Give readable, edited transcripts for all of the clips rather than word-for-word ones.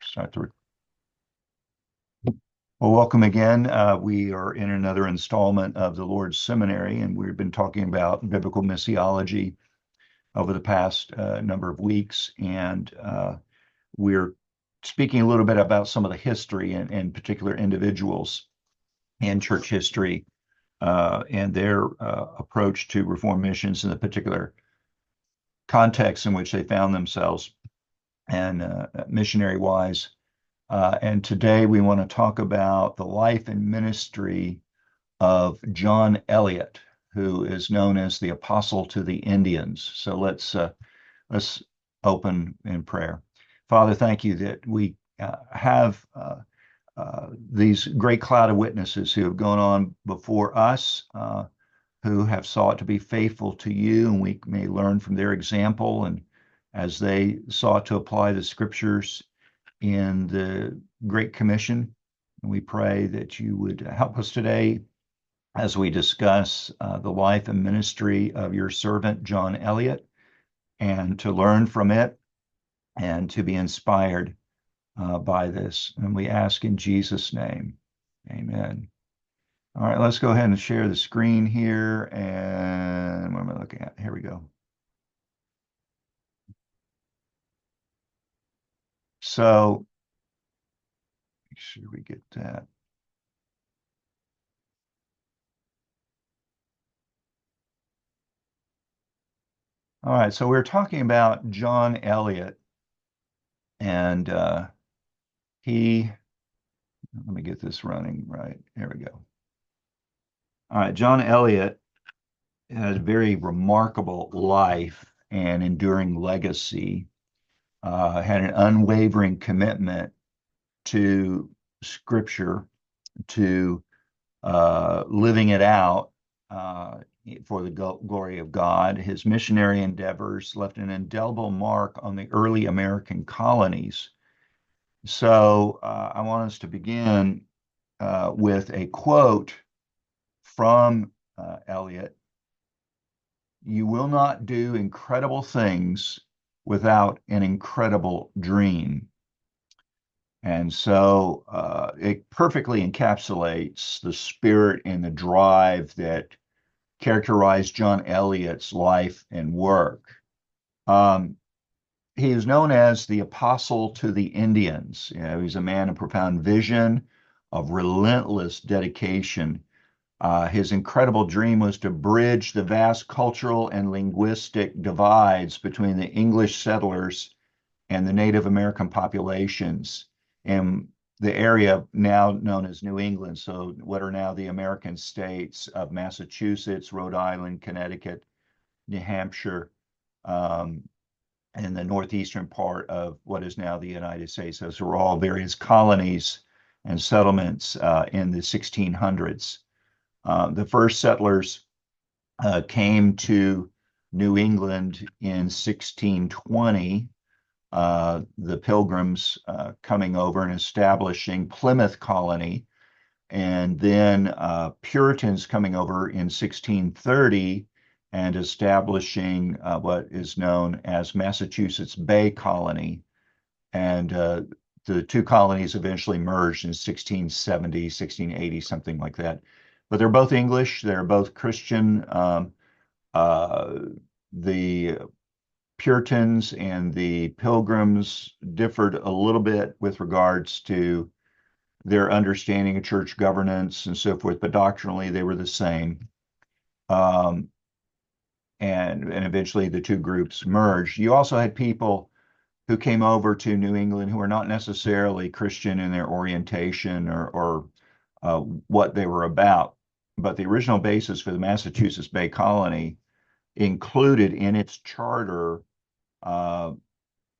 Start the. Well, welcome again. We are in another installment of the Lord's Seminary, and we've been talking about biblical missiology over the past number of weeks, and we're speaking a little bit about some of the history and particular individuals in church history and their approach to reform missions in the particular context in which they found themselves and missionary-wise. And today we want to talk about the life and ministry of John Eliot, who is known as the Apostle to the Indians. So let's open in prayer. Father, thank you that we have these great cloud of witnesses who have gone on before us, who have sought to be faithful to you, and we may learn from their example. And as they sought to apply the scriptures in the Great Commission, and we pray that you would help us today as we discuss the life and ministry of your servant, John Eliot, and to learn from it and to be inspired by this. And we ask in Jesus' name, amen. All right, let's go ahead and share the screen here. And what am I looking at? Here we go. So make sure we get that. All right, so we're talking about John Eliot, and let me get this running right. There we go. All right, John Eliot had a very remarkable life and enduring legacy, had an unwavering commitment to Scripture, to living it out for the glory of God. His missionary endeavors left an indelible mark on the early American colonies. So I want us to begin with a quote from Eliot. "You will not do incredible things without an incredible dream." And so it perfectly encapsulates the spirit and the drive that characterized John Eliot's life and work. He is known as the Apostle to the Indians. You know, he's a man of profound vision, of relentless dedication. His incredible dream was to bridge the vast cultural and linguistic divides between the English settlers and the Native American populations in the area now known as New England, so what are now the American states of Massachusetts, Rhode Island, Connecticut, New Hampshire, and the northeastern part of what is now the United States. Those were all various colonies and settlements in the 1600s. The first settlers came to New England in 1620. The Pilgrims coming over and establishing Plymouth colony, and then Puritans coming over in 1630 and establishing what is known as Massachusetts Bay Colony. And the two colonies eventually merged in 1670, 1680, something like that. But they're both English, they're both Christian. The Puritans and the Pilgrims differed a little bit with regards to their understanding of church governance and so forth, but doctrinally they were the same. And eventually the two groups merged. You also had people who came over to New England who were not necessarily Christian in their orientation or what they were about. But the original basis for the Massachusetts Bay Colony included in its charter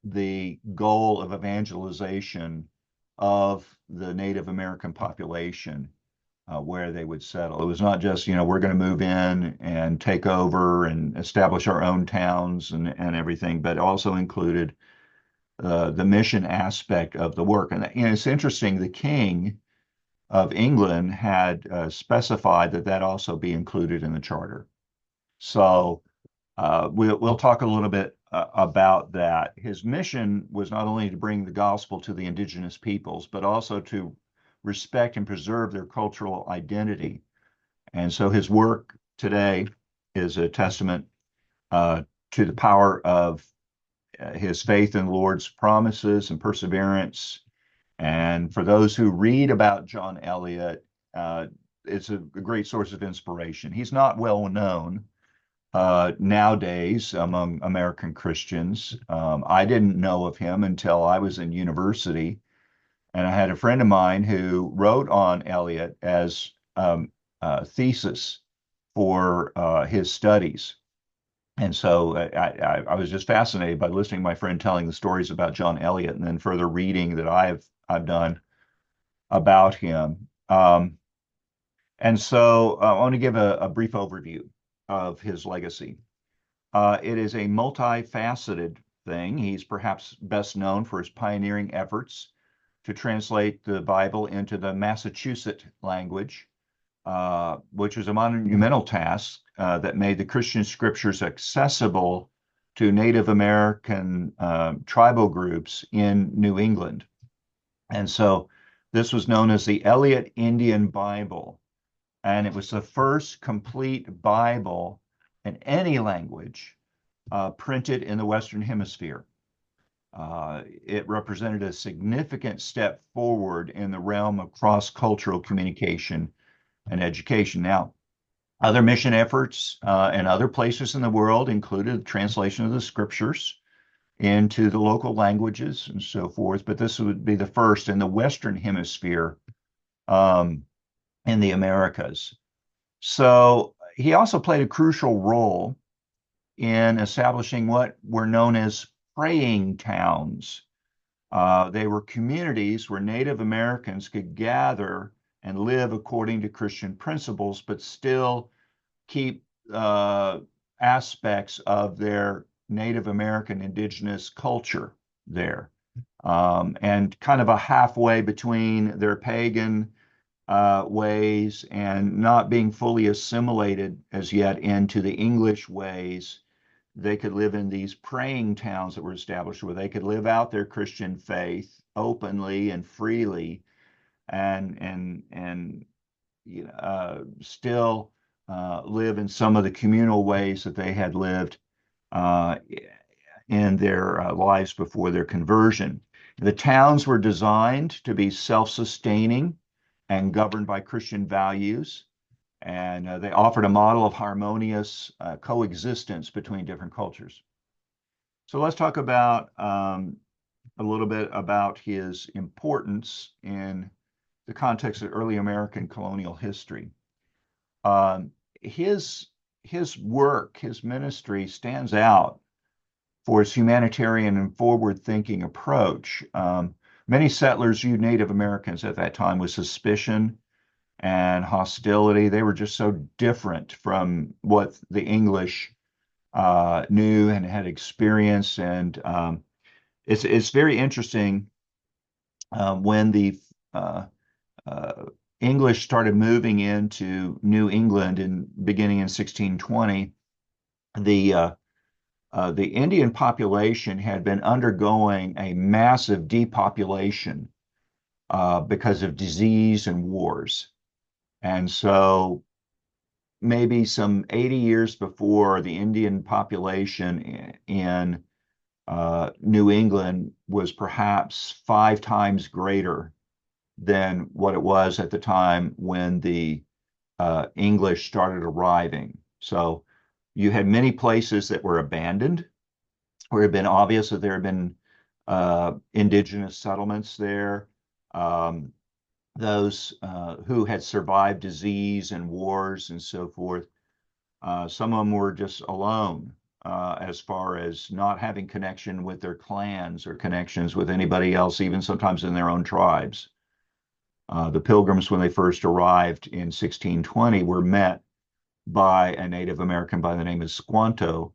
the goal of evangelization of the Native American population where they would settle. It was not just, we're going to move in and take over and establish our own towns and everything, but also included the mission aspect of the work. And it's interesting, the King of England had specified that also be included in the charter. So we'll talk a little bit about that. His mission was not only to bring the gospel to the indigenous peoples, but also to respect and preserve their cultural identity. And so his work today is a testament to the power of his faith in the Lord's promises and perseverance. And for those who read about John Eliot, it's a great source of inspiration. He's not well known nowadays among American Christians. I didn't know of him until I was in university, and I had a friend of mine who wrote on Eliot as a thesis for his studies. And so I was just fascinated by listening to my friend telling the stories about John Eliot, and then further reading that I've done about him. And so I want to give a brief overview of his legacy. It is a multifaceted thing. He's perhaps best known for his pioneering efforts to translate the Bible into the Massachusetts language, which was a monumental task that made the Christian scriptures accessible to Native American tribal groups in New England. And so this was known as the Eliot Indian Bible. And it was the first complete Bible in any language printed in the Western Hemisphere. It represented a significant step forward in the realm of cross-cultural communication and education. Now, other mission efforts in other places in the world included the translation of the scriptures into the local languages and so forth, but this would be the first in the Western Hemisphere in the Americas. So he also played a crucial role in establishing what were known as praying towns. They were communities where Native Americans could gather and live according to Christian principles, but still keep aspects of their Native American indigenous culture there. And kind of a halfway between their pagan ways and not being fully assimilated as yet into the English ways. They could live in these praying towns that were established where they could live out their Christian faith openly and freely, and still live in some of the communal ways that they had lived in their lives before their conversion. The towns were designed to be self-sustaining and governed by Christian values. And they offered a model of harmonious coexistence between different cultures. So let's talk about a little bit about his importance in the context of early American colonial history. His work, his ministry stands out for its humanitarian and forward-thinking approach. Many settlers viewed Native Americans at that time with suspicion and hostility. They were just so different from what the English knew and had experienced. And it's very interesting when the English started moving into New England beginning in 1620. The Indian population had been undergoing a massive depopulation because of disease and wars. And so maybe some 80 years before, the Indian population in New England was perhaps 5 times greater than what it was at the time when the English started arriving. So you had many places that were abandoned, where it had been obvious that there had been indigenous settlements there. Those who had survived disease and wars and so forth. Some of them were just alone as far as not having connection with their clans or connections with anybody else, even sometimes in their own tribes. The Pilgrims, when they first arrived in 1620, were met by a Native American by the name of Squanto.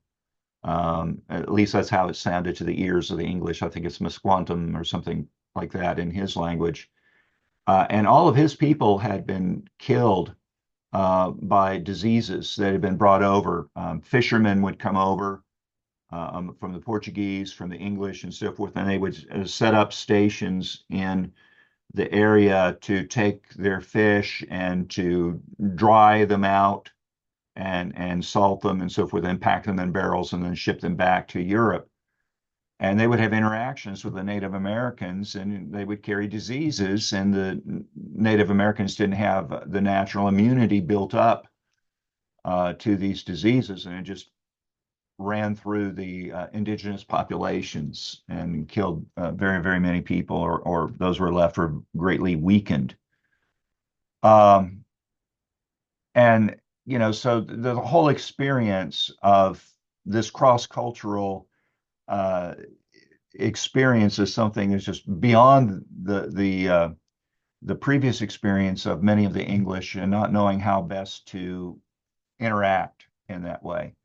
At least that's how it sounded to the ears of the English. I think it's Musquantum or something like that in his language. And all of his people had been killed by diseases that had been brought over. Fishermen would come over from the Portuguese, from the English, and so forth, and they would set up stations in the area to take their fish and to dry them out and salt them and so forth, and pack them in barrels and then ship them back to Europe. And they would have interactions with the Native Americans, and they would carry diseases, and the Native Americans didn't have the natural immunity built up to these diseases, and it just ran through the indigenous populations and killed very, very many people, or those who were left were greatly weakened. Um, and, so the whole experience of this cross-cultural uh, experience is something that's just beyond the previous experience of many of the English and not knowing how best to interact in that way.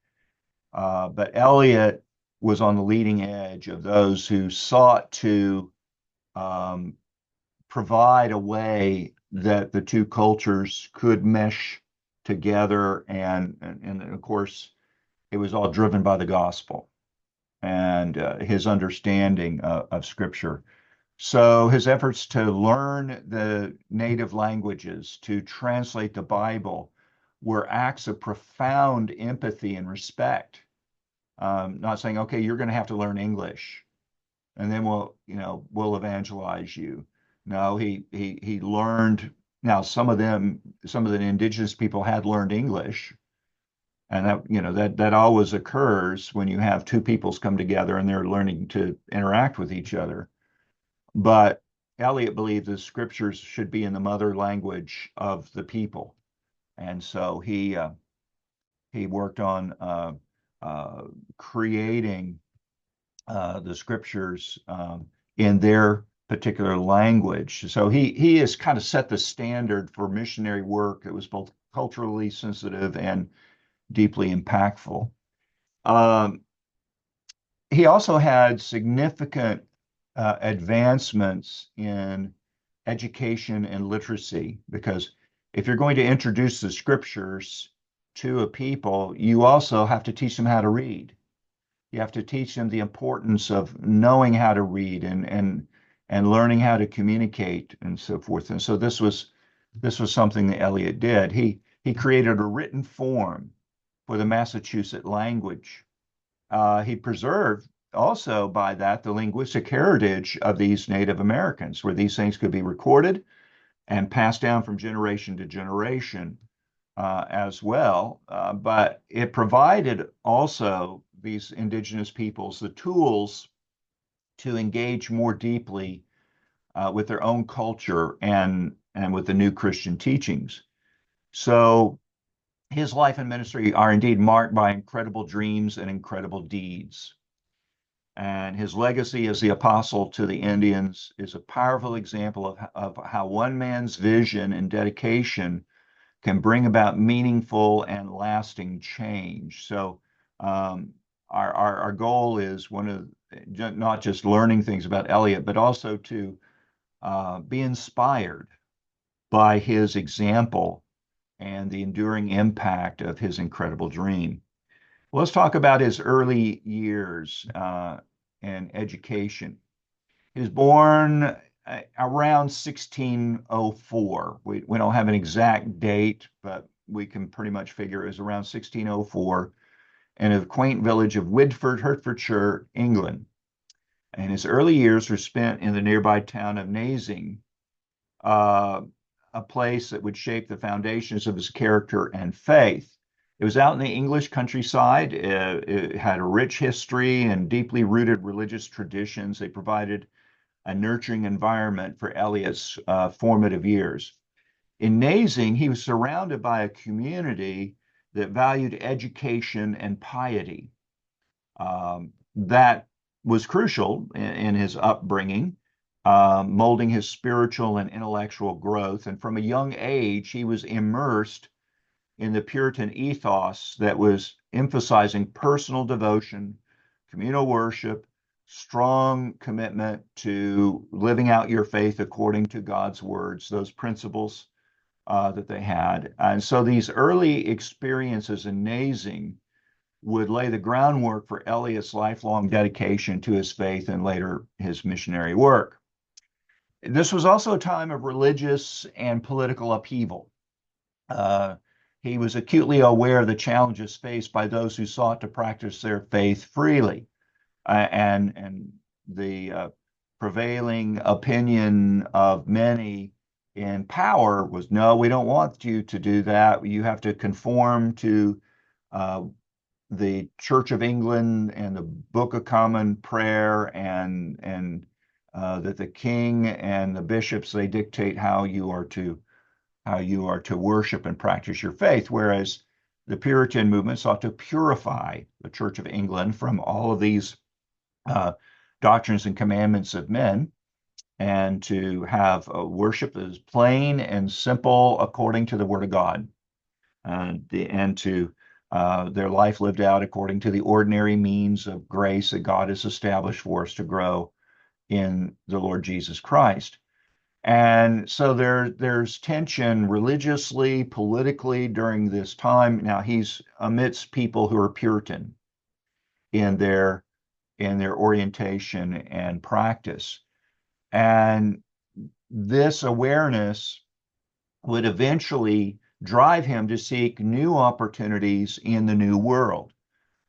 But Eliot was on the leading edge of those who sought to um, provide a way that the two cultures could mesh together. And of course, it was all driven by the gospel and his understanding of Scripture. So his efforts to learn the native languages, to translate the Bible, were acts of profound empathy and respect. Not saying, okay, you're going to have to learn English, and then we'll evangelize you. No, he learned. Now, some of the indigenous people had learned English, and that always occurs when you have two peoples come together and they're learning to interact with each other. But Eliot believed the scriptures should be in the mother language of the people, and so he worked on creating the scriptures in their particular language. So he has kind of set the standard for missionary work that was both culturally sensitive and deeply impactful. Um, he also had significant advancements in education and literacy, because if you're going to introduce the scriptures to a people, you also have to teach them how to read. You have to teach them the importance of knowing how to read and learning how to communicate and so forth. And so this was something that Eliot did. He created a written form for the Massachusetts language. He preserved also by that the linguistic heritage of these Native Americans, where these things could be recorded and passed down from generation to generation as well. But it provided also these indigenous peoples the tools to engage more deeply with their own culture and with the new Christian teachings. So his life and ministry are indeed marked by incredible dreams and incredible deeds. And his legacy as the apostle to the Indians is a powerful example of how one man's vision and dedication can bring about meaningful and lasting change. So our goal is not just learning things about Eliot, but also to be inspired by his example and the enduring impact of his incredible dream. Well, let's talk about his early years and education. He was born around 1604. We don't have an exact date, but we can pretty much figure it was around 1604 in a quaint village of Widford, Hertfordshire, England. And his early years were spent in the nearby town of Nazing, uh, a place that would shape the foundations of his character and faith. It was out in the English countryside. It had a rich history and deeply rooted religious traditions. They provided a nurturing environment for Eliot's formative years. In Nazing, he was surrounded by a community that valued education and piety. That was crucial in his upbringing, molding his spiritual and intellectual growth. And from a young age, he was immersed in the Puritan ethos that was emphasizing personal devotion, communal worship, strong commitment to living out your faith according to God's words, those principles that they had. And so these early experiences in Nazing would lay the groundwork for Eliot's lifelong dedication to his faith and later his missionary work. This was also a time of religious and political upheaval. Uh, he was acutely aware of the challenges faced by those who sought to practice their faith freely, and the prevailing opinion of many in power was, no, we don't want you to do that. You have to conform to uh, the Church of England and the Book of Common Prayer, and that the king and the bishops, they dictate how you are to worship and practice your faith. Whereas the Puritan movement sought to purify the Church of England from all of these uh, doctrines and commandments of men, and to have a worship that is plain and simple according to the Word of God, and to their life lived out according to the ordinary means of grace that God has established for us to grow in the Lord Jesus Christ. And so there's tension religiously, politically during this time. Now he's amidst people who are Puritan in their orientation and practice. And this awareness would eventually drive him to seek new opportunities in the new world,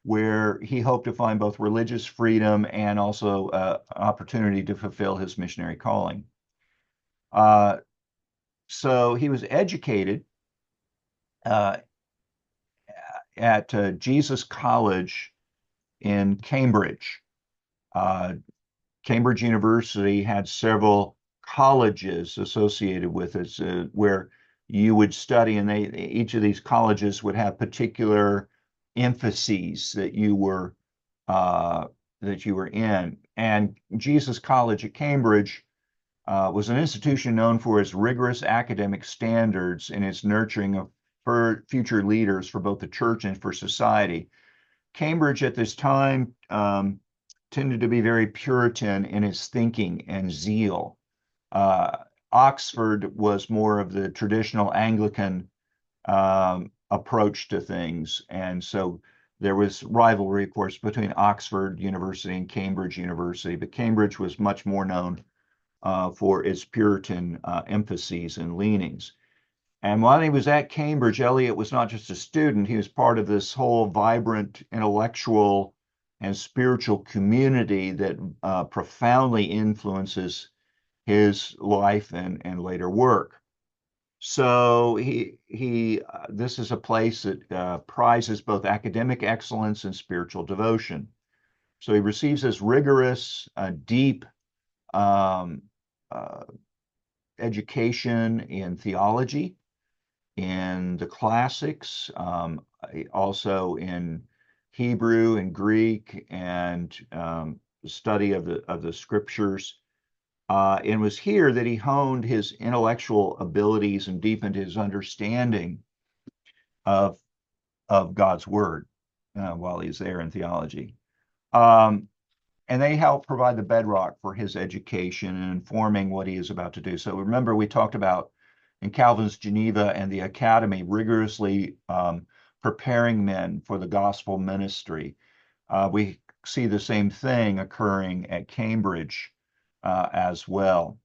where he hoped to find both religious freedom and also opportunity to fulfill his missionary calling. So he was educated uh, at Jesus College in Cambridge. Uh, Cambridge University had several colleges associated with it, where you would study, and each of these colleges would have particular emphases uh, that you were in. And Jesus College at Cambridge was an institution known for its rigorous academic standards and its nurturing of future leaders for both the church and for society. Cambridge at this time tended to be very Puritan in its thinking and zeal. Uh, Oxford was more of the traditional Anglican approach to things. And so there was rivalry, of course, between Oxford University and Cambridge University, but Cambridge was much more known for its Puritan emphases and leanings. And while he was at Cambridge, Eliot was not just a student, he was part of this whole vibrant intellectual and spiritual community that profoundly influences his life and later work. So this is a place that prizes both academic excellence and spiritual devotion. So he receives this rigorous, deep um, uh, education in theology, in the classics, also in Hebrew and Greek, and study of the scriptures. And was here that he honed his intellectual abilities and deepened his understanding of God's word while he's there in theology. Um, and they help provide the bedrock for his education and informing what he is about to do. So remember, we talked about in Calvin's Geneva and the Academy rigorously preparing men for the gospel ministry. We see the same thing occurring at Cambridge as well.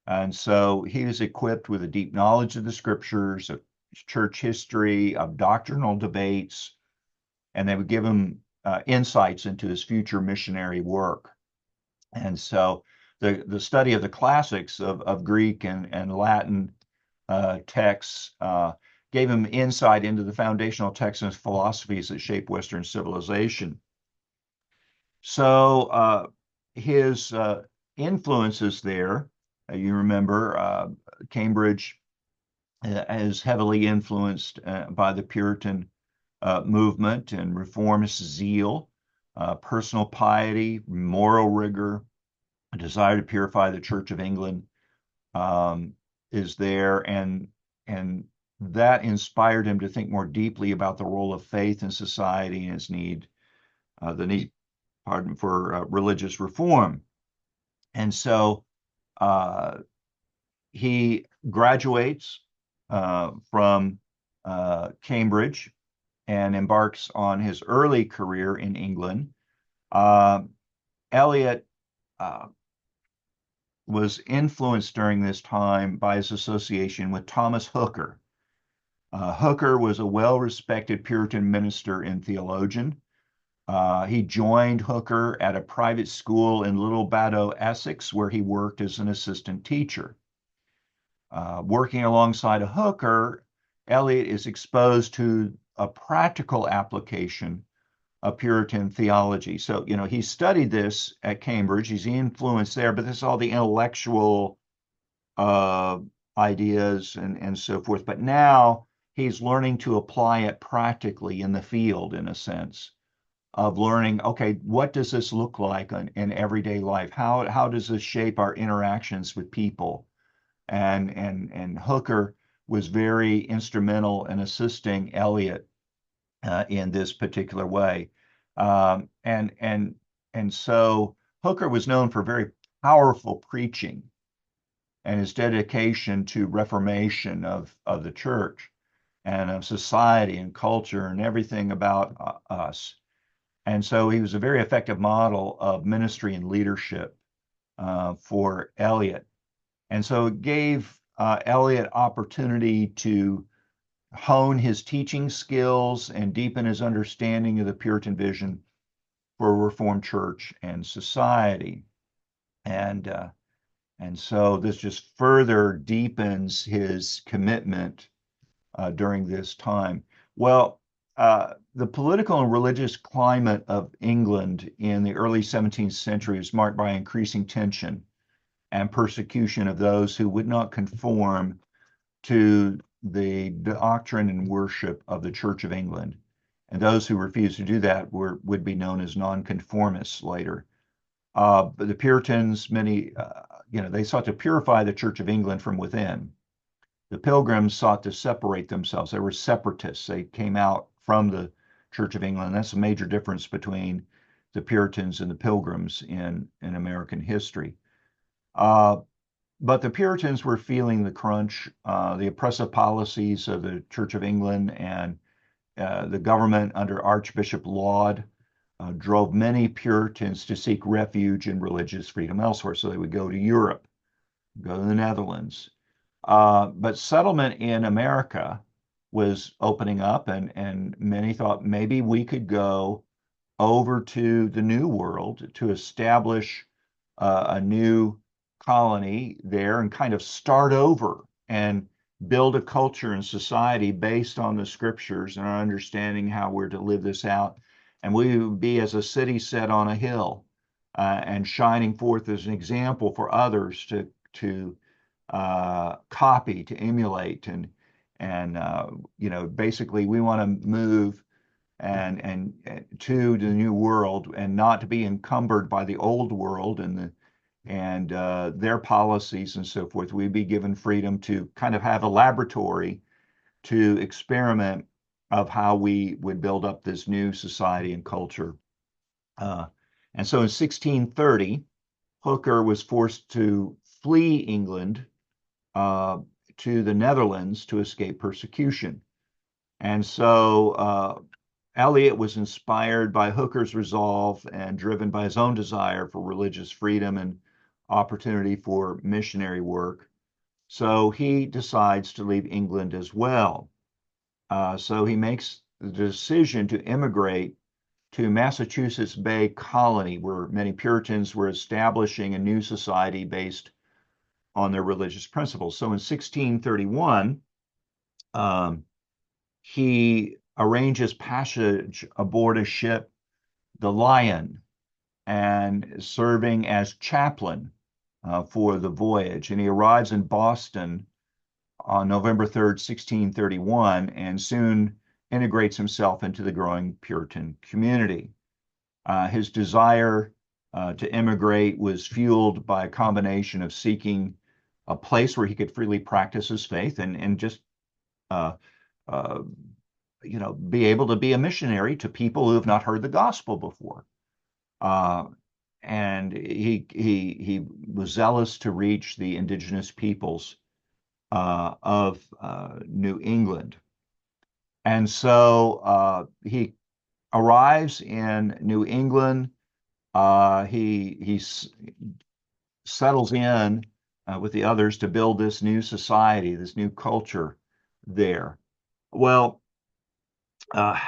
And so he was equipped with a deep knowledge of the scriptures, of church history, of doctrinal debates, and they would give him insights into his future missionary work. And so the study of the classics of Greek and Latin texts gave him insight into the foundational texts and philosophies that shape Western civilization. So his influences there, you remember, Cambridge is heavily influenced by the Puritan movement and reformist zeal, personal piety, moral rigor, a desire to purify the Church of England is there, and that inspired him to think more deeply about the role of faith in society and its need, the need, pardon, for religious reform. And so he graduates from Cambridge and embarks on his early career in England. Uh, Eliot was influenced during this time by his association with Thomas Hooker. Hooker was a well-respected Puritan minister and theologian. He joined Hooker at a private school in Little Baddow, Essex, where he worked as an assistant teacher. Working alongside a Hooker, Eliot is exposed to a practical application of Puritan theology. So, he studied this at Cambridge. He's influenced there, but this is all the intellectual uh, ideas and so forth. But now he's learning to apply it practically in the field, in a sense of learning, okay, what does this look like in everyday life? How does this shape our interactions with people? And Hooker was very instrumental in assisting Eliot in this particular way. Um, and and and so Hooker was known for very powerful preaching and his dedication to reformation of the church and of society and culture and everything about us. And so he was a very effective model of ministry and leadership for Eliot. And so it gave Eliot opportunity to hone his teaching skills and deepen his understanding of the Puritan vision for a Reformed church and society. And uh, and so this just further deepens his commitment during this time. Well, the political and religious climate of England in the early 17th century was marked by increasing tension and persecution of those who would not conform to the doctrine and worship of the Church of England. And those who refused to do that would be known as nonconformists later. But the Puritans, many, they sought to purify the Church of England from within. The Pilgrims sought to separate themselves. They were separatists. They came out from the Church of England. That's a major difference between the Puritans and the Pilgrims in American history. But the Puritans were feeling the crunch, the oppressive policies of the Church of England and the government under Archbishop Laud drove many Puritans to seek refuge and religious freedom elsewhere. So they would go to Europe, go to the Netherlands. But settlement in America was opening up, and many thought maybe we could go over to the New World to establish a new colony there and kind of start over and build a culture and society based on the scriptures and our understanding how we're to live this out. And we would be as a city set on a hill and shining forth as an example for others to copy, to emulate, and basically we want to move and to the new world and not to be encumbered by the old world and their policies and so forth. We'd be given freedom to kind of have a laboratory to experiment of how we would build up this new society and culture. And so in 1630, Hooker was forced to flee England to the Netherlands to escape persecution. And so Eliot was inspired by Hooker's resolve and driven by his own desire for religious freedom and opportunity for missionary work. So he decides to leave England as well. So he makes the decision to immigrate to Massachusetts Bay Colony, where many Puritans were establishing a new society based on their religious principles. So in 1631, he arranges passage aboard a ship, the Lion, and serving as chaplain for the voyage. And he arrives in Boston on November 3rd, 1631, and soon integrates himself into the growing Puritan community. His desire to immigrate was fueled by a combination of seeking a place where he could freely practice his faith and just uh, uh, be able to be a missionary to people who have not heard the gospel before. And he was zealous to reach the indigenous peoples of New England. And so he arrives in New England. He settles in with the others to build this new society, this new culture there. Well, uh,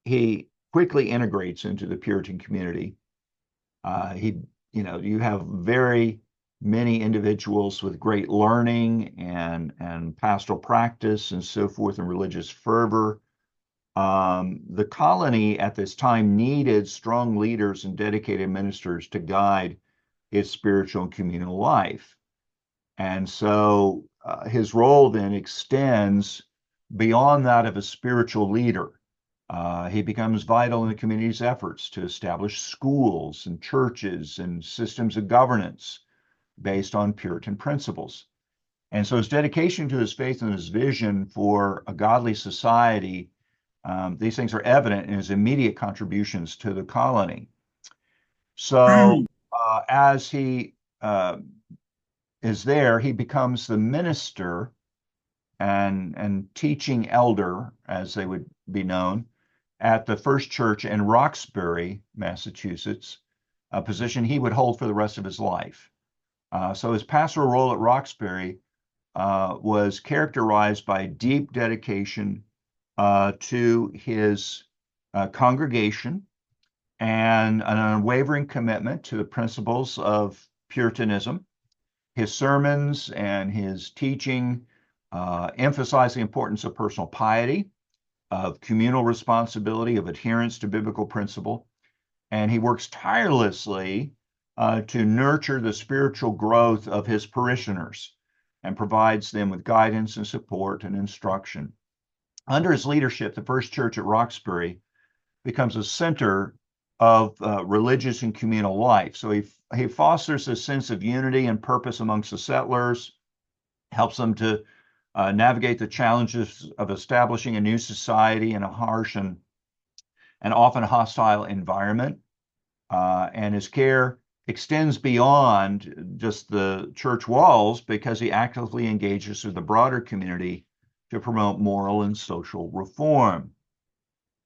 he quickly integrates into the Puritan community. You have very many individuals with great learning and pastoral practice and so forth and religious fervor. The colony at this time needed strong leaders and dedicated ministers to guide its spiritual and communal life. And so his role then extends beyond that of a spiritual leader. He becomes vital in the community's efforts to establish schools and churches and systems of governance based on Puritan principles. And so his dedication to his faith and his vision for a godly society, these things are evident in his immediate contributions to the colony. So as he is there, he becomes the minister and teaching elder, as they would be known, at the First Church in Roxbury, Massachusetts, a position he would hold for the rest of his life. So his pastoral role at Roxbury was characterized by deep dedication to his congregation and an unwavering commitment to the principles of Puritanism. His sermons and his teaching emphasize the importance of personal piety, of communal responsibility, of adherence to biblical principle, and he works tirelessly to nurture the spiritual growth of his parishioners and provides them with guidance and support and instruction. Under his leadership, the First Church at Roxbury becomes a center of religious and communal life. So he fosters a sense of unity and purpose amongst the settlers, helps them to navigate the challenges of establishing a new society in a harsh and often hostile environment. And his care extends beyond just the church walls because he actively engages with the broader community to promote moral and social reform.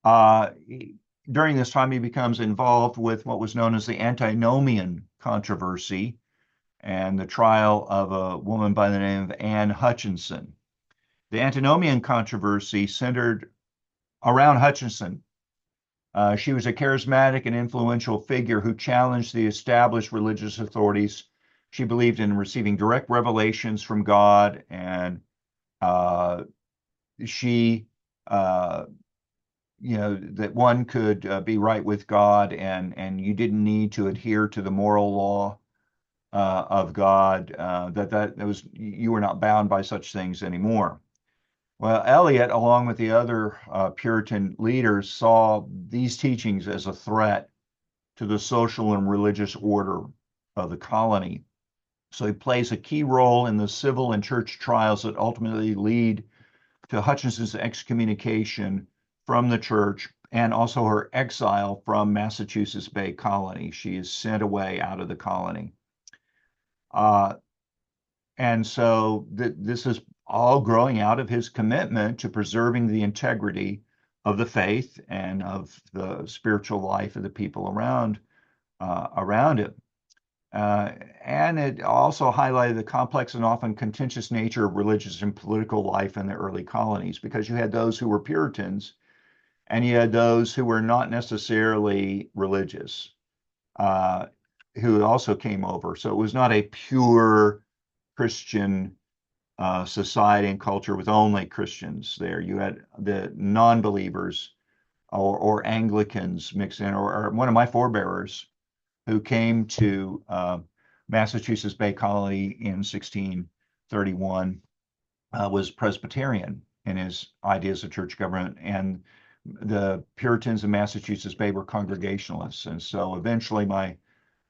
Uh, During this time, he becomes involved with what was known as the antinomian controversy and the trial of a woman by the name of Anne Hutchinson. The antinomian controversy centered around Hutchinson. She was a charismatic and influential figure who challenged the established religious authorities. She believed in receiving direct revelations from God, and uh, she, uh, that one could be right with God, and you didn't need to adhere to the moral law of God. That was you were not bound by such things anymore. Well, Eliot, along with the other Puritan leaders, saw these teachings as a threat to the social and religious order of the colony. So he plays a key role in the civil and church trials that ultimately lead to Hutchinson's excommunication from the church and also her exile from Massachusetts Bay Colony. She is sent away out of the colony. Uh, And so this is all growing out of his commitment to preserving the integrity of the faith and of the spiritual life of the people around him. And it also highlighted the complex and often contentious nature of religious and political life in the early colonies, because you had those who were Puritans and you had those who were not necessarily religious, uh, who also came over. So it was not a pure Christian society and culture with only Christians there. You had the non-believers or Anglicans mixed in, or one of my forebearers who came to Massachusetts Bay Colony in 1631 was Presbyterian in his ideas of church government, and the Puritans in Massachusetts Bay were Congregationalists. And so eventually my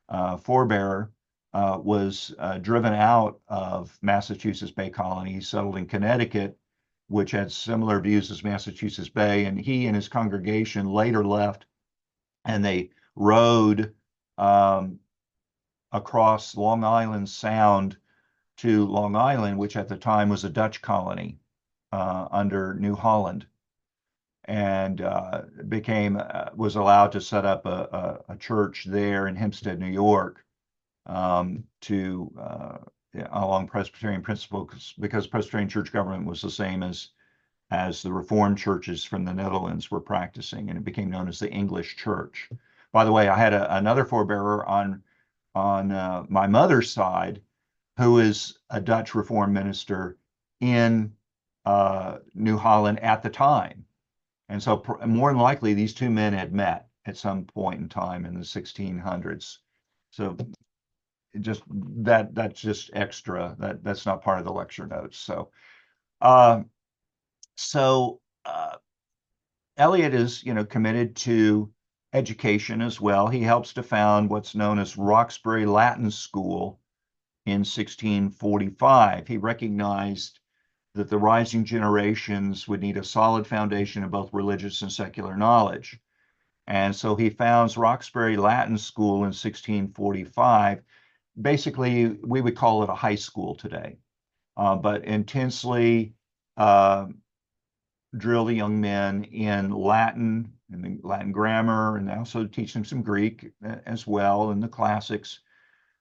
forebearer was driven out of Massachusetts Bay Colony, settled in Connecticut, which had similar views as Massachusetts Bay. And he and his congregation later left and they rowed um, across Long Island Sound to Long Island, which at the time was a Dutch colony under New Holland. and was allowed to set up a church there in Hempstead, New York, to along Presbyterian principles, because Presbyterian church government was the same as the Reformed churches from the Netherlands were practicing, and it became known as the English Church. By the way, I had another forebearer on my mother's side who is a Dutch Reformed minister in New Holland at the time. And so more than likely, these two men had met at some point in time in the 1600s. So that's just extra. That's not part of the lecture notes. Uh, so Eliot is, committed to education as well. He helps to found what's known as Roxbury Latin School in 1645. He recognized that the rising generations would need a solid foundation of both religious and secular knowledge. And so he founds Roxbury Latin School in 1645. Basically, we would call it a high school today, but intensely drill the young men in Latin and the Latin grammar, and also teach them some Greek as well, and the classics,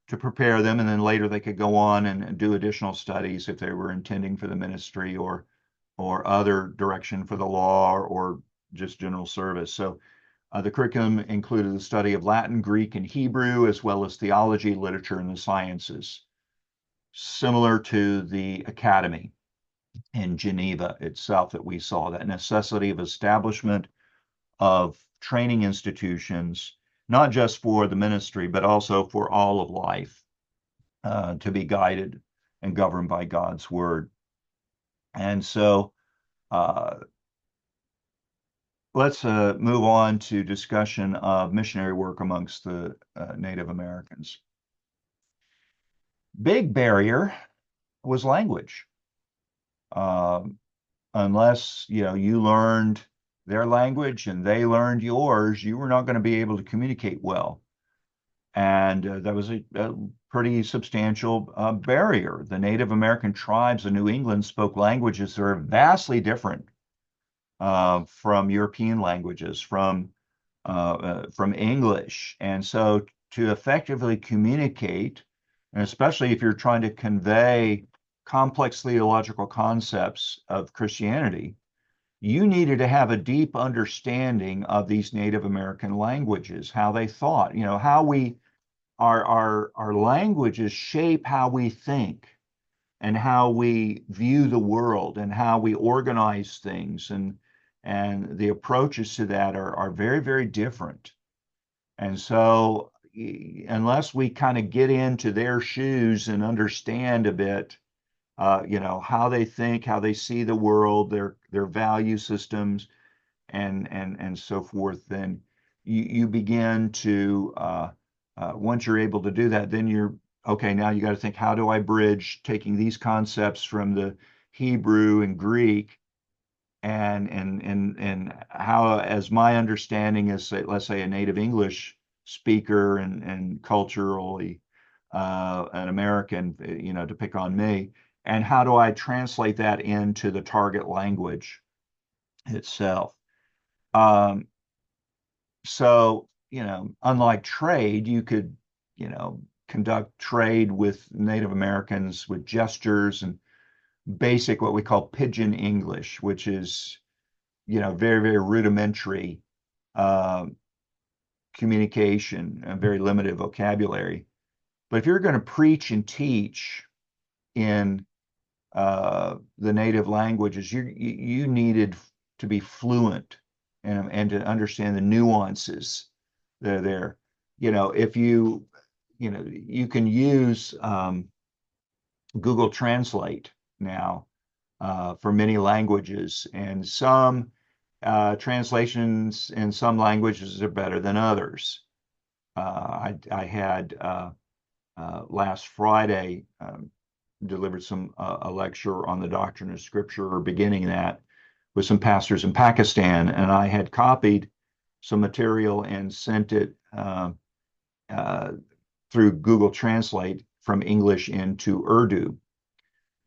to prepare them, and then later they could go on and do additional studies if they were intending for the ministry or other direction for the law or just general service. So the curriculum included the study of Latin, Greek, and Hebrew, as well as theology, literature, and the sciences, similar to the academy in Geneva itself that we saw, that necessity of establishment of training institutions, not just for the ministry, but also for all of life, to be guided and governed by God's word. And so let's move on to discussion of missionary work amongst the Native Americans. Big barrier was language. Unless you learned their language and they learned yours, you were not going to be able to communicate well. And that was a pretty substantial barrier. The Native American tribes of New England spoke languages that are vastly different from European languages, from English. And so to effectively communicate, and especially if you're trying to convey complex theological concepts of Christianity, you needed to have a deep understanding of these Native American languages, how they thought, how our languages shape how we think and how we view the world and how we organize things, and the approaches to that are very, very different. And so unless we kind of get into their shoes and understand a bit, how they think, how they see the world, their value systems, and so forth, then you begin to once you're able to do that, then you're okay. Now you got to think, how do I bridge taking these concepts from the Hebrew and Greek, and how, as my understanding is, let's say, a native English speaker and culturally an American, to pick on me, and how do I translate that into the target language itself? So, unlike trade, you could, conduct trade with Native Americans with gestures and basic, what we call pidgin English, which is, very, very rudimentary communication, a very limited vocabulary. But if you're going to preach and teach in the native languages, you needed to be fluent and to understand the nuances that are there. If you can use Google Translate now for many languages, and some translations in some languages are better than others. I had last Friday delivered a lecture on the doctrine of Scripture, or beginning that, with some pastors in Pakistan, and I had copied some material and sent it through Google Translate from English into Urdu.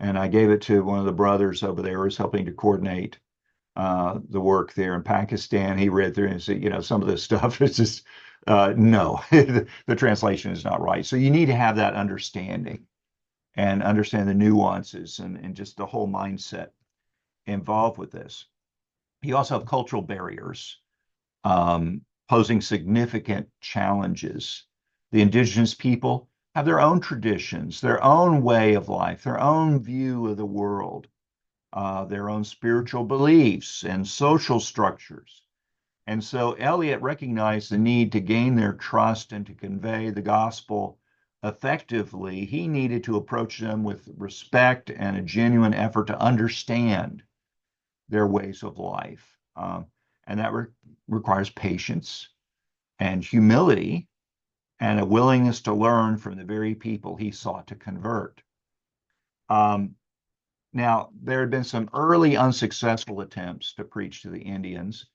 And I gave it to one of the brothers over there who was helping to coordinate the work there in Pakistan. He read through and said, some of this stuff is just, no, the translation is not right. So you need to have that understanding and understand the nuances and just the whole mindset involved with this. You also have cultural barriers posing significant challenges. The indigenous people have their own traditions, their own way of life, their own view of the world, their own spiritual beliefs and social structures. And so Eliot recognized the need to gain their trust and to convey the gospel effectively. He needed to approach them with respect and a genuine effort to understand their ways of life. And that requires patience and humility and a willingness to learn from the very people he sought to convert. Now, there had been some early unsuccessful attempts to preach to the Indians.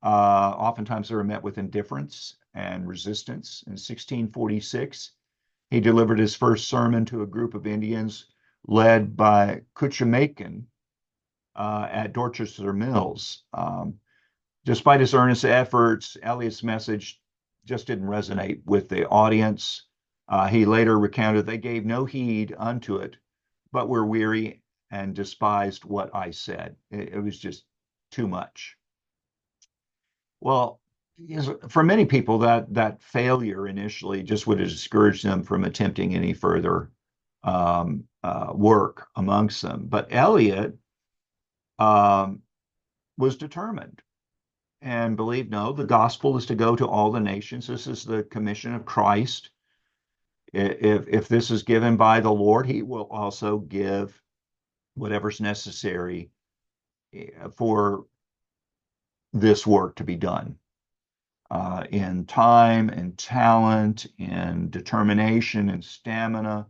Oftentimes they were met with indifference and resistance. In 1646, he delivered his first sermon to a group of Indians led by Cuchamacan at Dorchester Mills. Despite his earnest efforts, Eliot's message just didn't resonate with the audience. He later recounted, they gave no heed unto it, but were weary and despised what I said. It was just too much. Well, for many people, that failure initially just would have discouraged them from attempting any further work amongst them. But Eliot was determined and believed, no, the gospel is to go to all the nations. This is the commission of Christ. If this is given by the Lord, he will also give whatever's necessary for this work to be done in time and talent and determination and stamina.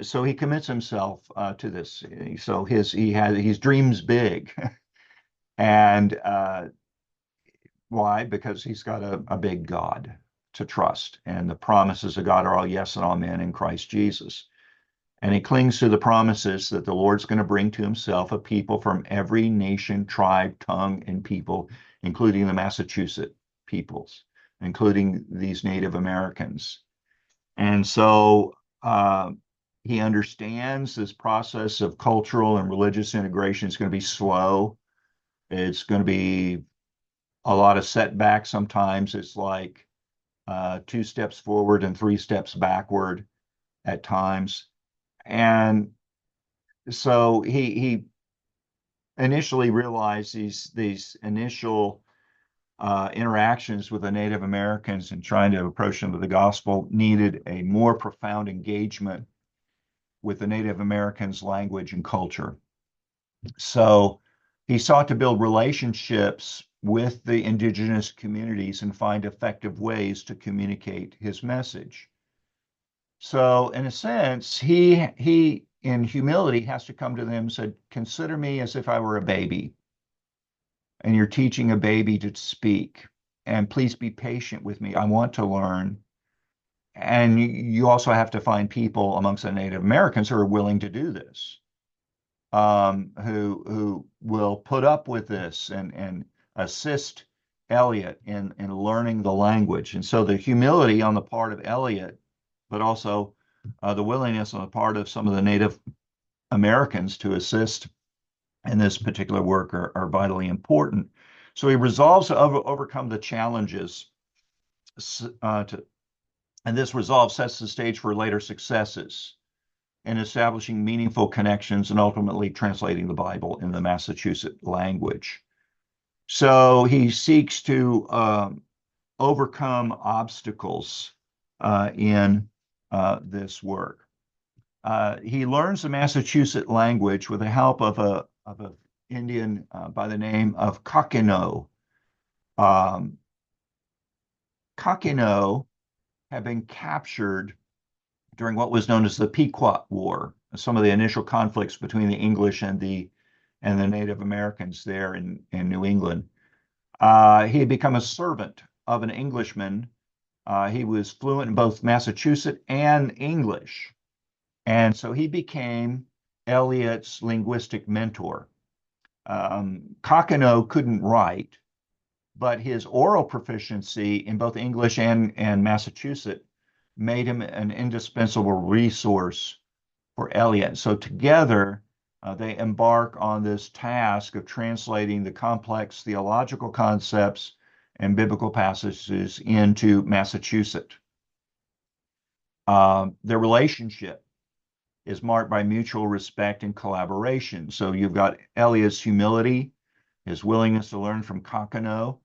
So he commits himself to this. So he dreams big, and why? Because he's got a big God to trust, and the promises of God are all yes and amen in Christ Jesus. And he clings to the promises that the Lord's going to bring to himself a people from every nation, tribe, tongue, and people, including the Massachusetts peoples, including these Native Americans. And so he understands this process of cultural and religious integration is going to be slow. It's going to be a lot of setbacks. Sometimes it's like 2 steps forward and 3 steps backward at times. And so he initially realized these initial interactions with the Native Americans and trying to approach them with the gospel needed a more profound engagement with the Native Americans' language and culture. So he sought to build relationships with the indigenous communities and find effective ways to communicate his message. So in a sense, he in humility has to come to them and said, consider me as if I were a baby, and you're teaching a baby to speak, and please be patient with me. I want to learn. And you also have to find people amongst the Native Americans who are willing to do this, who will put up with this and assist Eliot in learning the language. And so the humility on the part of Eliot, but also the willingness on the part of some of the Native Americans to assist in this particular work are vitally important. So he resolves to overcome the challenges, and this resolve sets the stage for later successes in establishing meaningful connections and ultimately translating the Bible in the Massachusetts language. So he seeks to overcome obstacles in this work. He learns the Massachusetts language with the help of an Indian by the name of Kakino. Kakino had been captured during what was known as the Pequot War, some of the initial conflicts between the English and the Native Americans there in New England. He had become a servant of an Englishman. He was fluent in both Massachusetts and English. And so he became Eliot's linguistic mentor. Cockenoe couldn't write, but his oral proficiency in both English and Massachusetts made him an indispensable resource for Eliot. So together, they embark on this task of translating the complex theological concepts and biblical passages into Massachusetts. Their relationship is marked by mutual respect and collaboration. So you've got Eliot's humility, his willingness to learn from Cockenoe,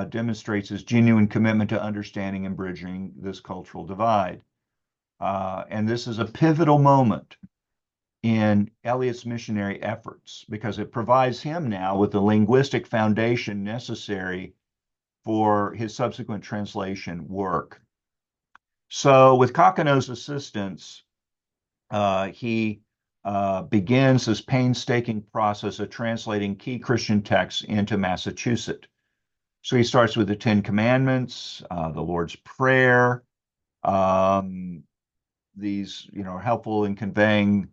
demonstrates his genuine commitment to understanding and bridging this cultural divide. And this is a pivotal moment in Eliot's missionary efforts because it provides him now with the linguistic foundation necessary for his subsequent translation work. So, with Cockenoe's assistance, he begins this painstaking process of translating key Christian texts into Massachusetts. So he starts with the Ten Commandments, the Lord's Prayer. These, are helpful in conveying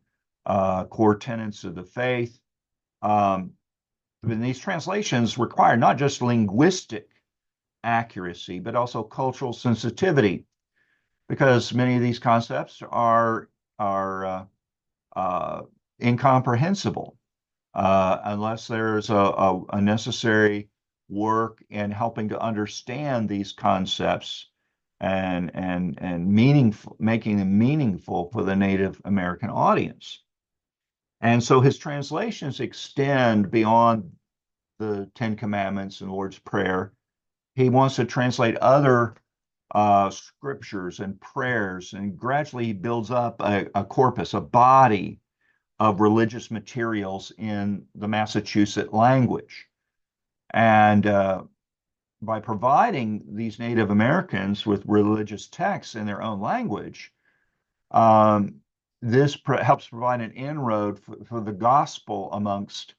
core tenets of the faith. And these translations require not just linguistic accuracy, but also cultural sensitivity, because many of these concepts are incomprehensible unless there's a necessary work in helping to understand these concepts and meaningful, making them meaningful for the Native American audience. And so his translations extend beyond the Ten Commandments and Lord's Prayer. He wants to translate other scriptures and prayers, and gradually he builds up a corpus, a body of religious materials in the Massachusetts language. And by providing these Native Americans with religious texts in their own language, this helps provide an inroad for the gospel amongst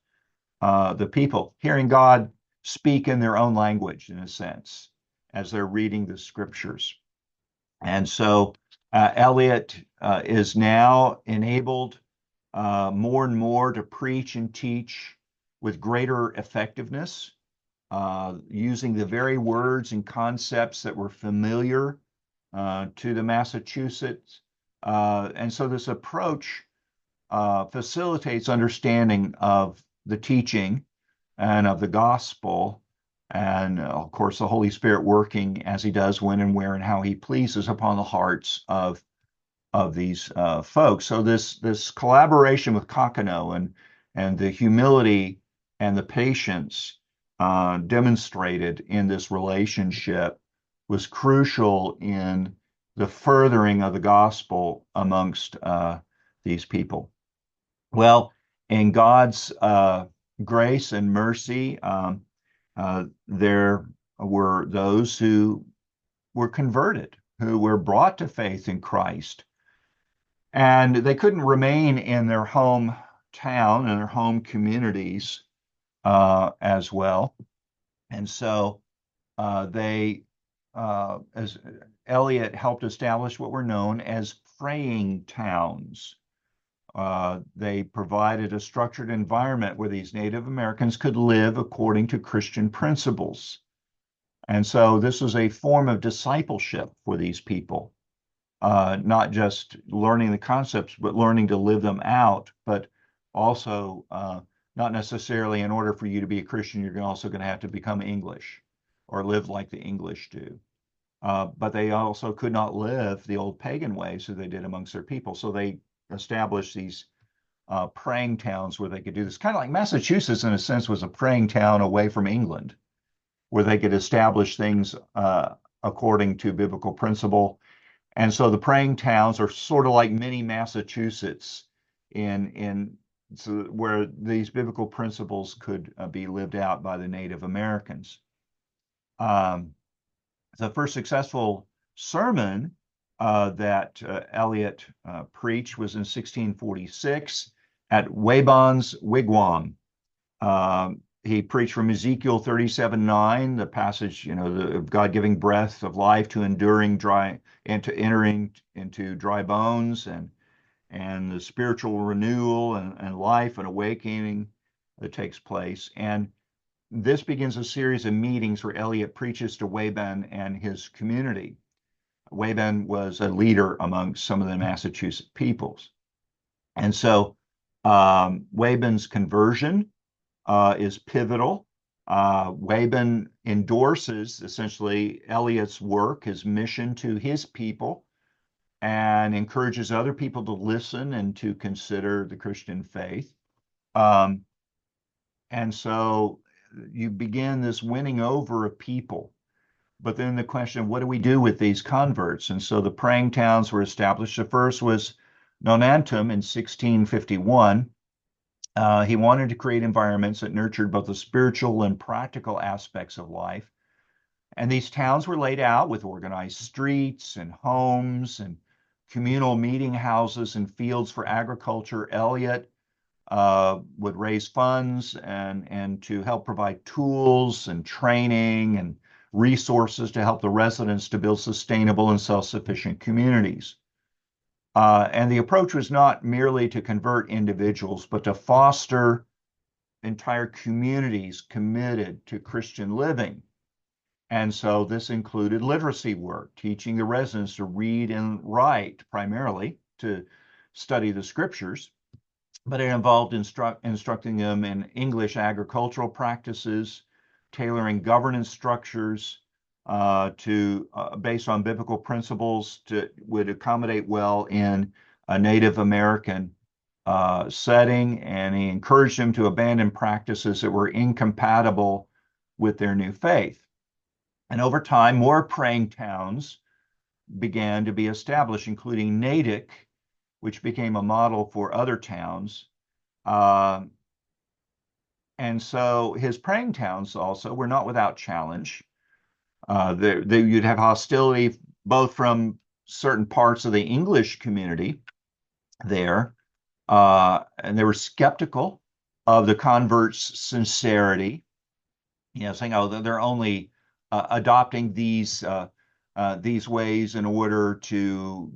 the people, hearing God speak in their own language, in a sense, as they're reading the scriptures. And so Eliot is now enabled more and more to preach and teach with greater effectiveness, using the very words and concepts that were familiar to the Massachusetts. And so this approach facilitates understanding of the teaching and of the gospel, and of course the Holy Spirit working as he does when and where and how he pleases upon the hearts of these folks. So this collaboration with Cockenoe and the humility and the patience demonstrated in this relationship was crucial in the furthering of the gospel amongst these people. Well, in God's grace and mercy, there were those who were converted, who were brought to faith in Christ. And they couldn't remain in their hometown and their home communities as well. And so as Eliot helped establish what were known as praying towns. They provided a structured environment where these Native Americans could live according to Christian principles. And so this was a form of discipleship for these people, not just learning the concepts, but learning to live them out, but also not necessarily in order for you to be a Christian, you're also going to have to become English or live like the English do. But they also could not live the old pagan ways that they did amongst their people. So they established these praying towns where they could do this. Kind of like Massachusetts, in a sense, was a praying town away from England, where they could establish things according to biblical principle. And so the praying towns are sort of like mini Massachusetts where these biblical principles could be lived out by the Native Americans. The first successful sermon that Eliot preached was in 1646 at Wabon's Wigwam. He preached from Ezekiel 37:9, the passage, of God giving breath of life to entering into dry bones, and the spiritual renewal and life and awakening that takes place. And this begins a series of meetings where Eliot preaches to Wayban and his community. Wayban was a leader among some of the Massachusetts peoples. And so Wayban's conversion is pivotal. Wayban endorses essentially Eliot's work, his mission to his people, and encourages other people to listen and to consider the Christian faith. Um, and so you begin this winning over of people. But then the question, what do we do with these converts? And so the praying towns were established. The first was Nonantum in 1651. He wanted to create environments that nurtured both the spiritual and practical aspects of life. And these towns were laid out with organized streets and homes and communal meeting houses and fields for agriculture. Eliot would raise funds and to help provide tools and training and resources to help the residents to build sustainable and self-sufficient communities. And the approach was not merely to convert individuals, but to foster entire communities committed to Christian living. And so this included literacy work, teaching the residents to read and write, primarily to study the scriptures, but it involved instructing them in English agricultural practices, tailoring governance structures based on biblical principles would accommodate well in a Native American setting, and he encouraged them to abandon practices that were incompatible with their new faith. And over time, more praying towns began to be established, including Natick, which became a model for other towns. And so his praying towns also were not without challenge. You'd have hostility both from certain parts of the English community there, and they were skeptical of the converts' sincerity, saying, "Oh, they're only adopting these ways in order to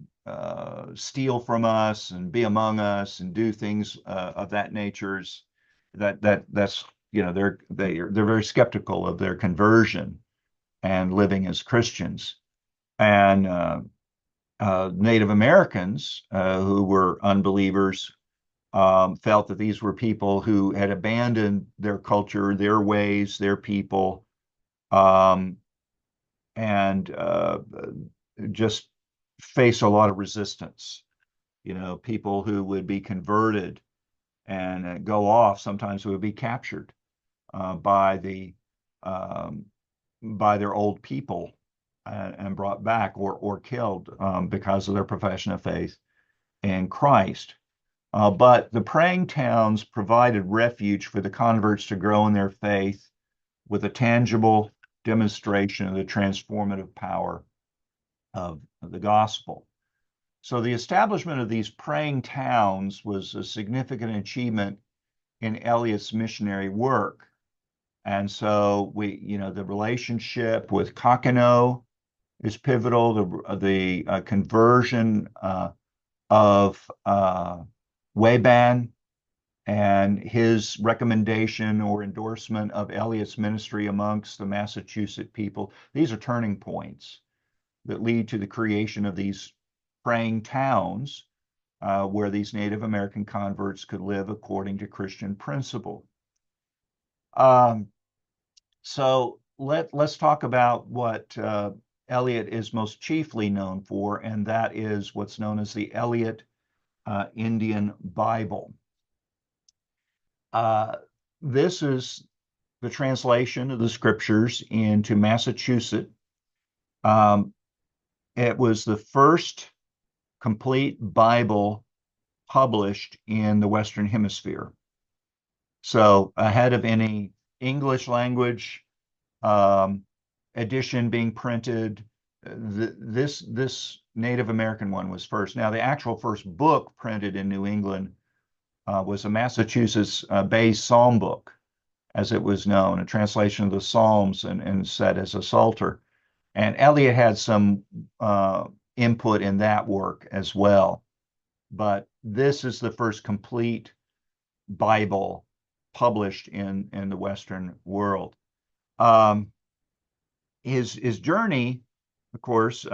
steal from us and be among us and do things of that nature." That's they're very skeptical of their conversion and living as Christians. And Native Americans who were unbelievers felt that these were people who had abandoned their culture, their ways, their people, and just face a lot of resistance. People who would be converted and go off sometimes would be captured by their old people and brought back or killed because of their profession of faith in Christ. But the praying towns provided refuge for the converts to grow in their faith with a tangible demonstration of the transformative power of the gospel. So the establishment of these praying towns was a significant achievement in Eliot's missionary work. And so the relationship with Kakeno is pivotal. The conversion of Wayban and his recommendation or endorsement of Eliot's ministry amongst the Massachusetts people. These are turning points that lead to the creation of these praying towns where these Native American converts could live according to Christian principle. So let's talk about what Eliot is most chiefly known for, and that is what's known as the Eliot Indian Bible. This is the translation of the scriptures into Massachusetts. It was the first complete Bible published in the Western Hemisphere. So ahead of any English language edition being printed, this Native American one was first. Now, the actual first book printed in New England was a Massachusetts-based psalm book, as it was known, a translation of the Psalms and set as a psalter. And Eliot had some input in that work as well. But this is the first complete Bible published in the Western world. Um, his journey, of course,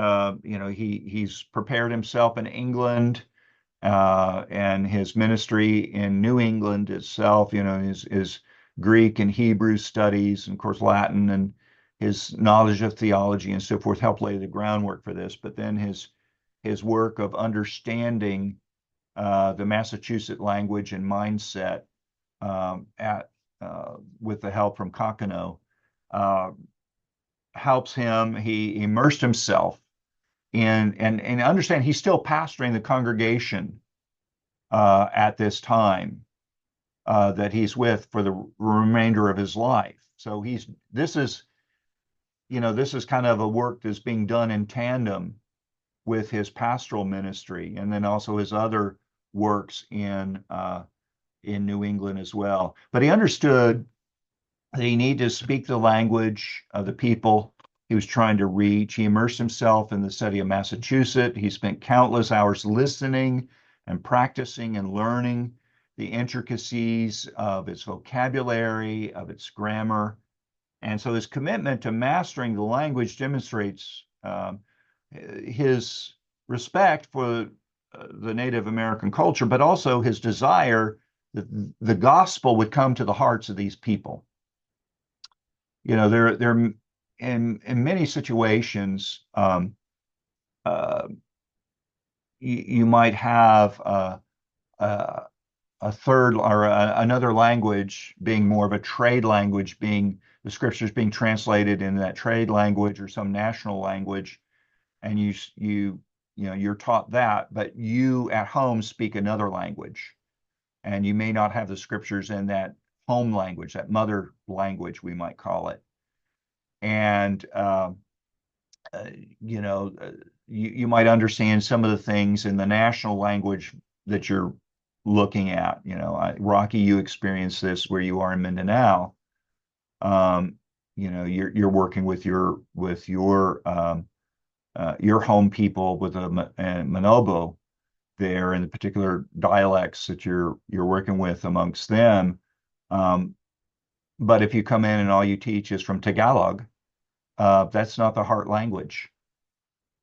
he's prepared himself in England, and his ministry in New England itself, his Greek and Hebrew studies, and of course Latin, and his knowledge of theology and so forth helped lay the groundwork for this. But then his work of understanding the Massachusetts language and mindset, at with the help from Kakano, uh, helps him. He immersed himself in, and understand he's still pastoring the congregation at this time that he's with for the remainder of his life. So this is kind of a work that's being done in tandem with his pastoral ministry, and then also his other works in New England as well. But he understood that he needed to speak the language of the people he was trying to reach. He immersed himself in the study of Massachusetts. He spent countless hours listening and practicing and learning the intricacies of its vocabulary, of its grammar. And so his commitment to mastering the language demonstrates his respect for the Native American culture, but also his desire that the gospel would come to the hearts of these people. There in many situations, uh, you might have a third or another language being more of a trade language, being the scriptures being translated in that trade language or some national language, and you're taught that, but you at home speak another language, and you may not have the scriptures in that home language, that mother language, we might call it. And uh, you know, uh, you might understand some of the things in the national language that you're looking at. Rocky, you experience this where you are in Mindanao. You're working with your home people with a Manobo there, and the particular dialects that you're working with amongst them. Um, but if you come in and all you teach is from Tagalog, that's not the heart language,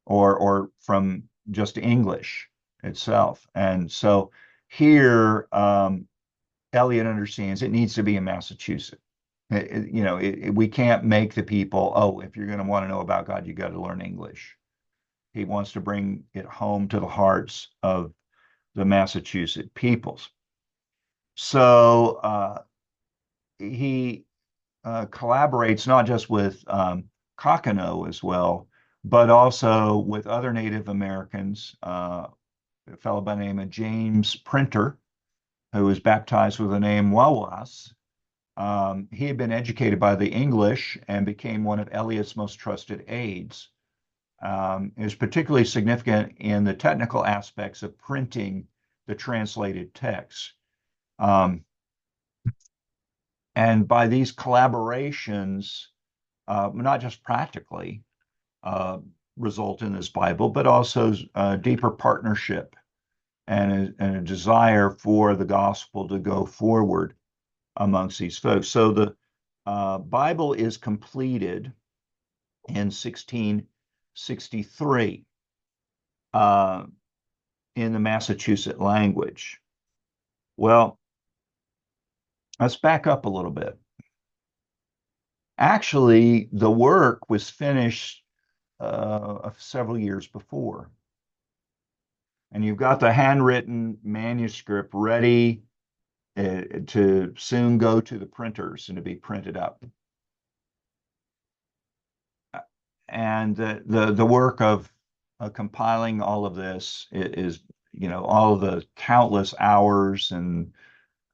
or from just English itself. And so here, Eliot understands it needs to be in Massachusetts. We can't make the people, oh, if you're going to want to know about God, you got to learn English. He wants to bring it home to the hearts of the Massachusetts peoples. So he collaborates not just with Kakano as well, but also with other Native Americans, a fellow by the name of James Printer, who was baptized with the name Wawas. He had been educated by the English and became one of Eliot's most trusted aides. It was particularly significant in the technical aspects of printing the translated text. And by these collaborations, not just practically result in this Bible, but also deeper partnership and a desire for the gospel to go forward amongst these folks. So the Bible is completed in 1663 in the Massachusetts language. Well, let's back up a little bit. Actually, the work was finished several years before. And you've got the handwritten manuscript ready to soon go to the printers and to be printed up. And the work of compiling all of this is, all of the countless hours and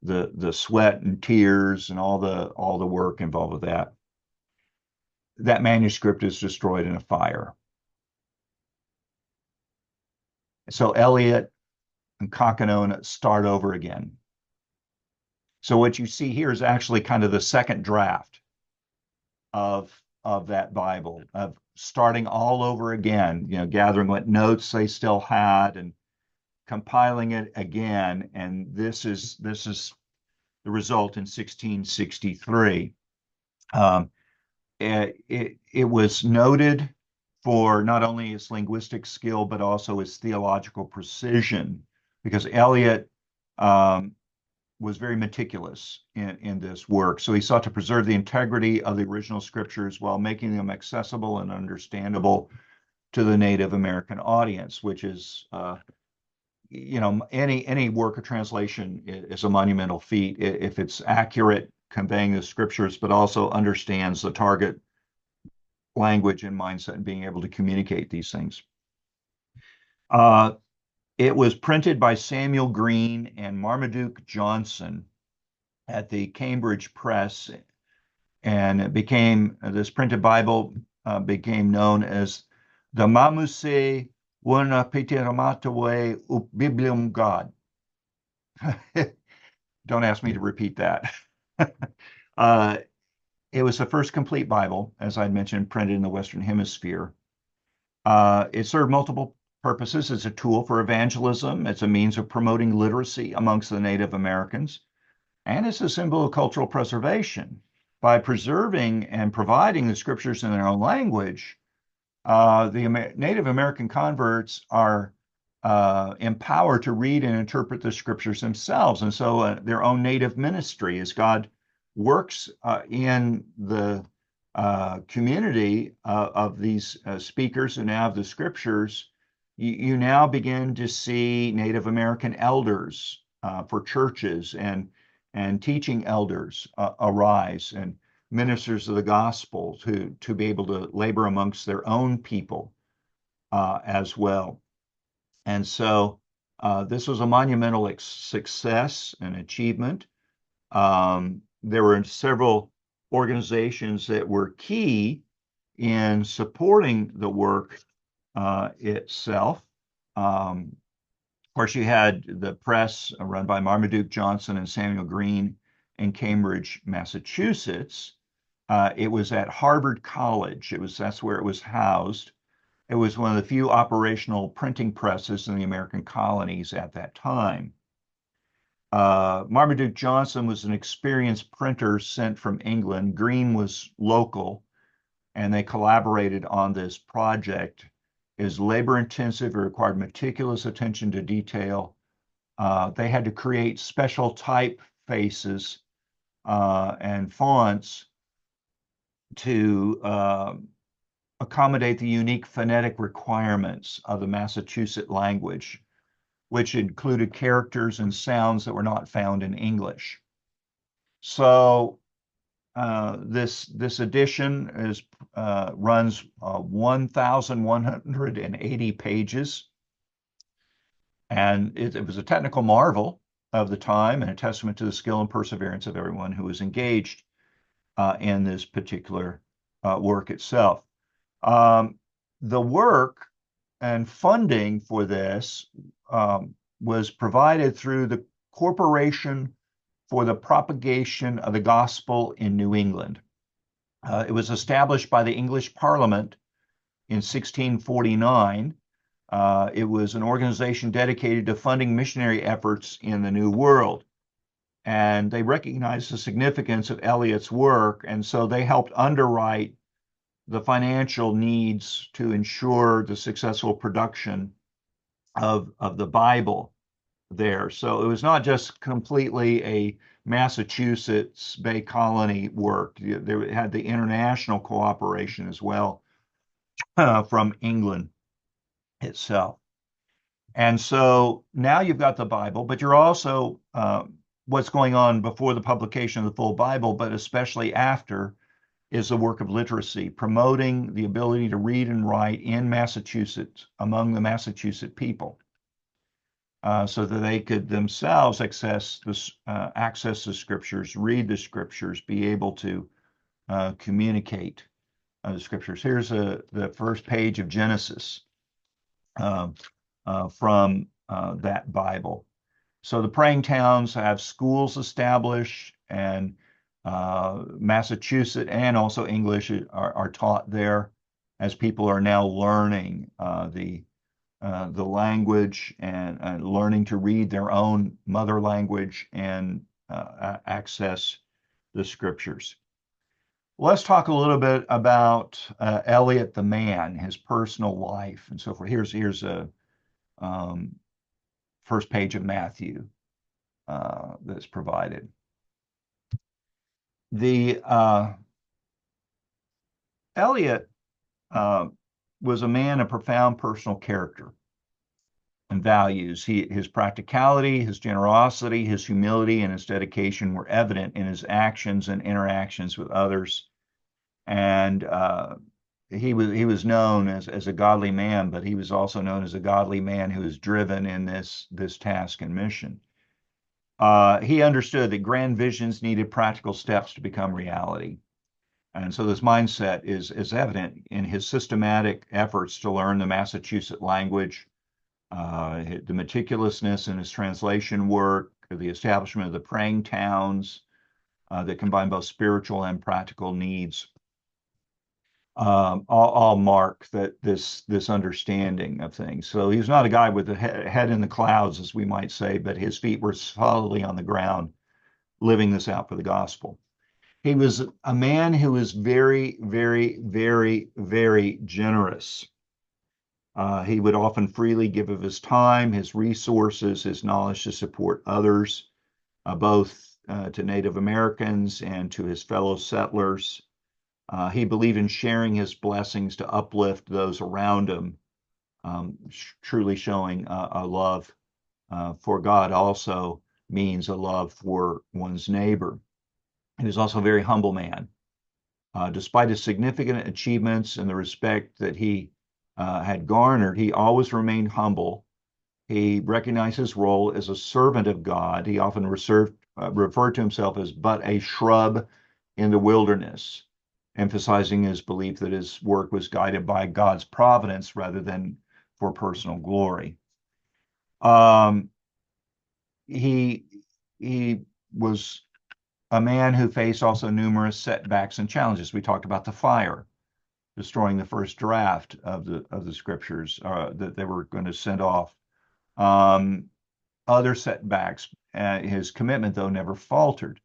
the sweat and tears and all the work involved with that. That manuscript is destroyed in a fire. So Eliot and Kakano start over again. So what you see here is actually kind of the second draft of that Bible, of starting all over again, gathering what notes they still had and compiling it again. And this is the result in 1663. Um, it was noted for not only its linguistic skill, but also its theological precision, because Eliot was very meticulous in this work. So he sought to preserve the integrity of the original scriptures while making them accessible and understandable to the Native American audience, which is, any work of translation is a monumental feat if it's accurate, conveying the scriptures, but also understands the target language and mindset and being able to communicate these things. It was printed by Samuel Green and Marmaduke Johnson at the Cambridge Press, and this printed Bible became known as the Mamuse Wunapitiramatawe Biblium God. Don't ask me to repeat that. It was the first complete Bible, as I mentioned, printed in the Western Hemisphere. It served multiple purposes. It's a tool for evangelism. It's a means of promoting literacy amongst the Native Americans. And it's a symbol of cultural preservation. By preserving and providing the scriptures in their own language, the Native American converts are empowered to read and interpret the scriptures themselves. And so their own native ministry, as God works in the community of these speakers who now have the scriptures, you now begin to see Native American elders for churches and teaching elders arise, and ministers of the gospel to be able to labor amongst their own people as well. And so this was a monumental success and achievement. There were several organizations that were key in supporting the work itself. Of course, you had the press run by Marmaduke Johnson and Samuel Green in Cambridge, Massachusetts. It was at Harvard College. That's where it was housed. It was one of the few operational printing presses in the American colonies at that time. Marmaduke Johnson was an experienced printer sent from England. Green was local, and they collaborated on this project. It was labor-intensive. It required meticulous attention to detail. They had to create special typefaces and fonts to accommodate the unique phonetic requirements of the Massachusetts language, which included characters and sounds that were not found in English. So this edition runs 1,180 pages, and it was a technical marvel of the time and a testament to the skill and perseverance of everyone who was engaged in this particular work itself. The work and funding for this was provided through the Corporation for the Propagation of the Gospel in New England. It was established by the English Parliament in 1649. It was an organization dedicated to funding missionary efforts in the New World. And they recognized the significance of Eliot's work, and so they helped underwrite the financial needs to ensure the successful production of the Bible there. So it was not just completely a Massachusetts Bay Colony work. They had the international cooperation as well from England itself. And so now you've got the Bible, but you're also what's going on before the publication of the full Bible, but especially after, is the work of literacy, promoting the ability to read and write in Massachusetts among the Massachusetts people, so that they could themselves access the scriptures, read the scriptures, be able to communicate the scriptures. Here's the first page of Genesis from that Bible. So the praying towns have schools established, and Massachusetts and also English are taught there, as people are now learning the language and learning to read their own mother language and access the scriptures. Let's talk a little bit about Eliot the man, his personal life, and so forth. Here's a first page of Matthew that's provided. The Eliot was a man of profound personal character and values. His practicality, his generosity, his humility, and his dedication were evident in his actions and interactions with others. And he was known as a godly man, but he was also known as a godly man who was driven in this task and mission. He understood that grand visions needed practical steps to become reality. And so this mindset is evident in his systematic efforts to learn the Massachusetts language, the meticulousness in his translation work, the establishment of the praying towns that combine both spiritual and practical needs. All mark that this understanding of things. So he was not a guy with a head in the clouds, as we might say, but his feet were solidly on the ground, living this out for the gospel. He was a man who was very, very, very, very generous. He would often freely give of his time, his resources, his knowledge to support others, both to Native Americans and to his fellow settlers. He believed in sharing his blessings to uplift those around him, truly showing a love for God also means a love for one's neighbor. He was also a very humble man. Despite his significant achievements and the respect that he had garnered, he always remained humble. He recognized his role as a servant of God. He often referred to himself as but a shrub in the wilderness, emphasizing his belief that his work was guided by God's providence rather than for personal glory. He was a man who faced also numerous setbacks and challenges. We talked about the fire, destroying the first draft of the scriptures that they were going to send off. Other setbacks. His commitment, though, never faltered.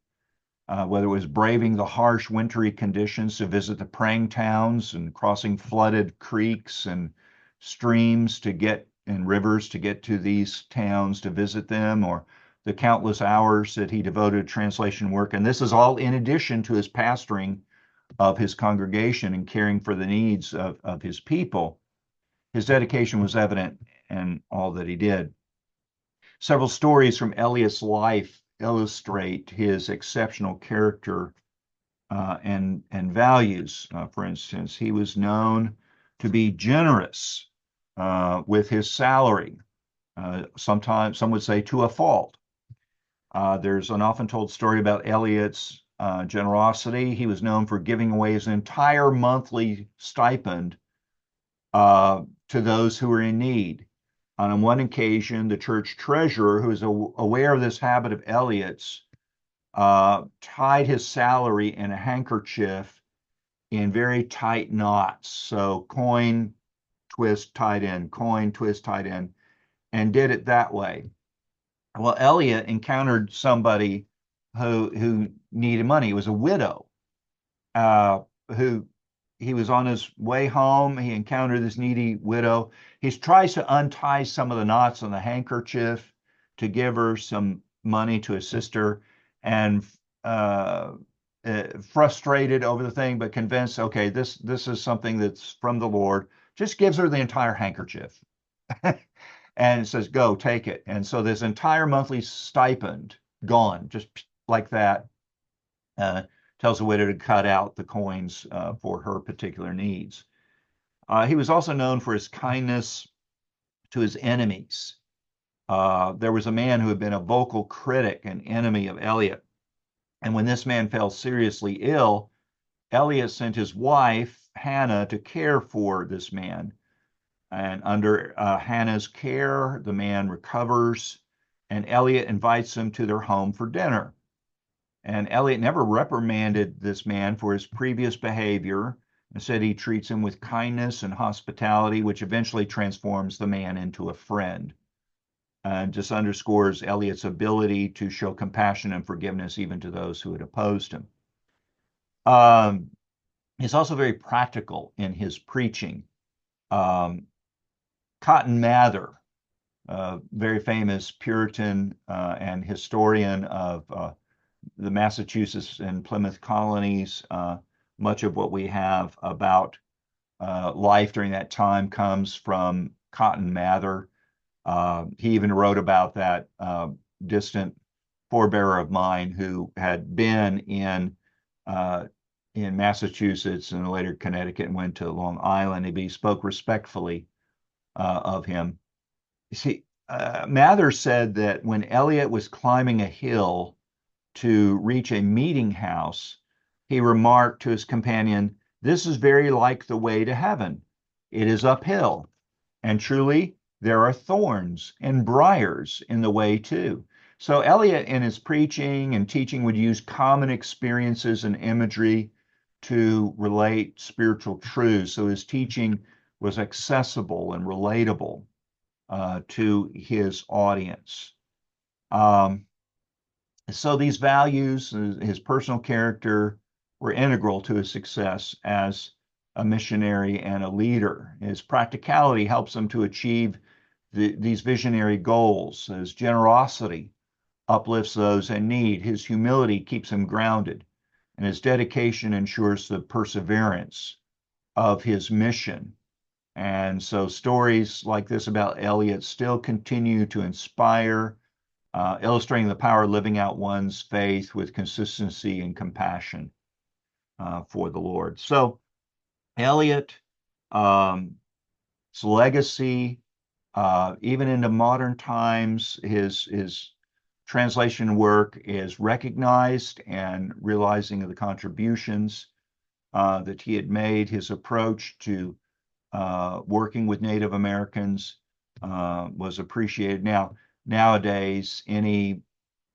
Whether it was braving the harsh wintry conditions to visit the praying towns and crossing flooded creeks and streams and rivers to get to these towns to visit them, or the countless hours that he devoted to translation work. And this is all in addition to his pastoring of his congregation and caring for the needs of his people. His dedication was evident in all that he did. Several stories from Eliot's life illustrate his exceptional character and values. For instance, he was known to be generous with his salary. Sometimes some would say to a fault. There's an often told story about Eliot's generosity. He was known for giving away his entire monthly stipend to those who were in need. On one occasion, the church treasurer, who was aware of this habit of Eliot's, tied his salary in a handkerchief in very tight knots. So coin, twist, tied in, coin, twist, tied in, and did it that way. Well, Eliot encountered somebody who needed money. It was a widow who he was on his way home. He encountered this needy widow. He tries to untie some of the knots on the handkerchief to give her some money to assist her, and frustrated over the thing, but convinced, okay, this is something that's from the Lord, just gives her the entire handkerchief. And says, go, take it. And so this entire monthly stipend gone, just like that, tells the widow to cut out the coins for her particular needs. He was also known for his kindness to his enemies. There was a man who had been a vocal critic and enemy of Eliot. And when this man fell seriously ill, Eliot sent his wife, Hannah, to care for this man. And under Hannah's care, the man recovers, and Eliot invites him to their home for dinner. And Eliot never reprimanded this man for his previous behavior. Instead, he treats him with kindness and hospitality, which eventually transforms the man into a friend. and just underscores Eliot's ability to show compassion and forgiveness even to those who had opposed him. He's also very practical in his preaching. Cotton Mather, very famous Puritan and historian of the Massachusetts and Plymouth colonies. Much of what we have about life during that time comes from Cotton Mather. He even wrote about that distant forebearer of mine who had been in Massachusetts and later Connecticut and went to Long Island. He spoke respectfully of him. You see, Mather said that when Eliot was climbing a hill to reach a meeting house, he remarked to his companion, "This is very like the way to heaven. It is uphill, and truly there are thorns and briars in the way too." So Eliot, in his preaching and teaching, would use common experiences and imagery to relate spiritual truths. So his teaching was accessible and relatable to his audience. So these values, his personal character, were integral to his success as a missionary and a leader. His practicality helps him to achieve these visionary goals. His generosity uplifts those in need. His humility keeps him grounded, and his dedication ensures the perseverance of his mission. And so stories like this about Eliot still continue to inspire, illustrating the power of living out one's faith with consistency and compassion for the Lord. So Eliot, his legacy, even into modern times, his translation work is recognized, and realizing of the contributions that he had made, his approach to working with Native Americans was appreciated. Nowadays, any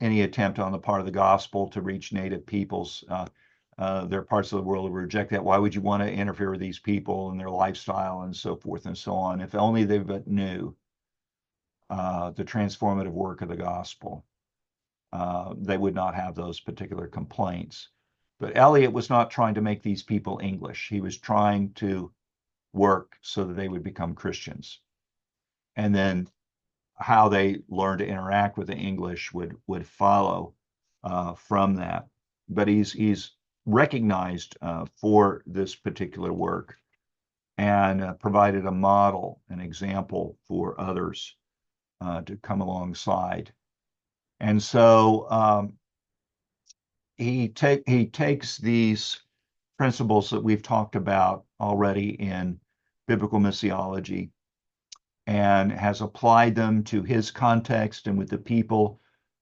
attempt on the part of the gospel to reach Native peoples, there are parts of the world that reject that. Why would you want to interfere with these people and their lifestyle and so forth and so on? If only they but knew the transformative work of the gospel, they would not have those particular complaints. But Eliot was not trying to make these people English. He was trying to work so that they would become Christians. And then how they learn to interact with the English would follow from that. But he's recognized for this particular work, and provided a model, an example for others to come alongside. And so he takes these principles that we've talked about already in biblical missiology and has applied them to his context and with the people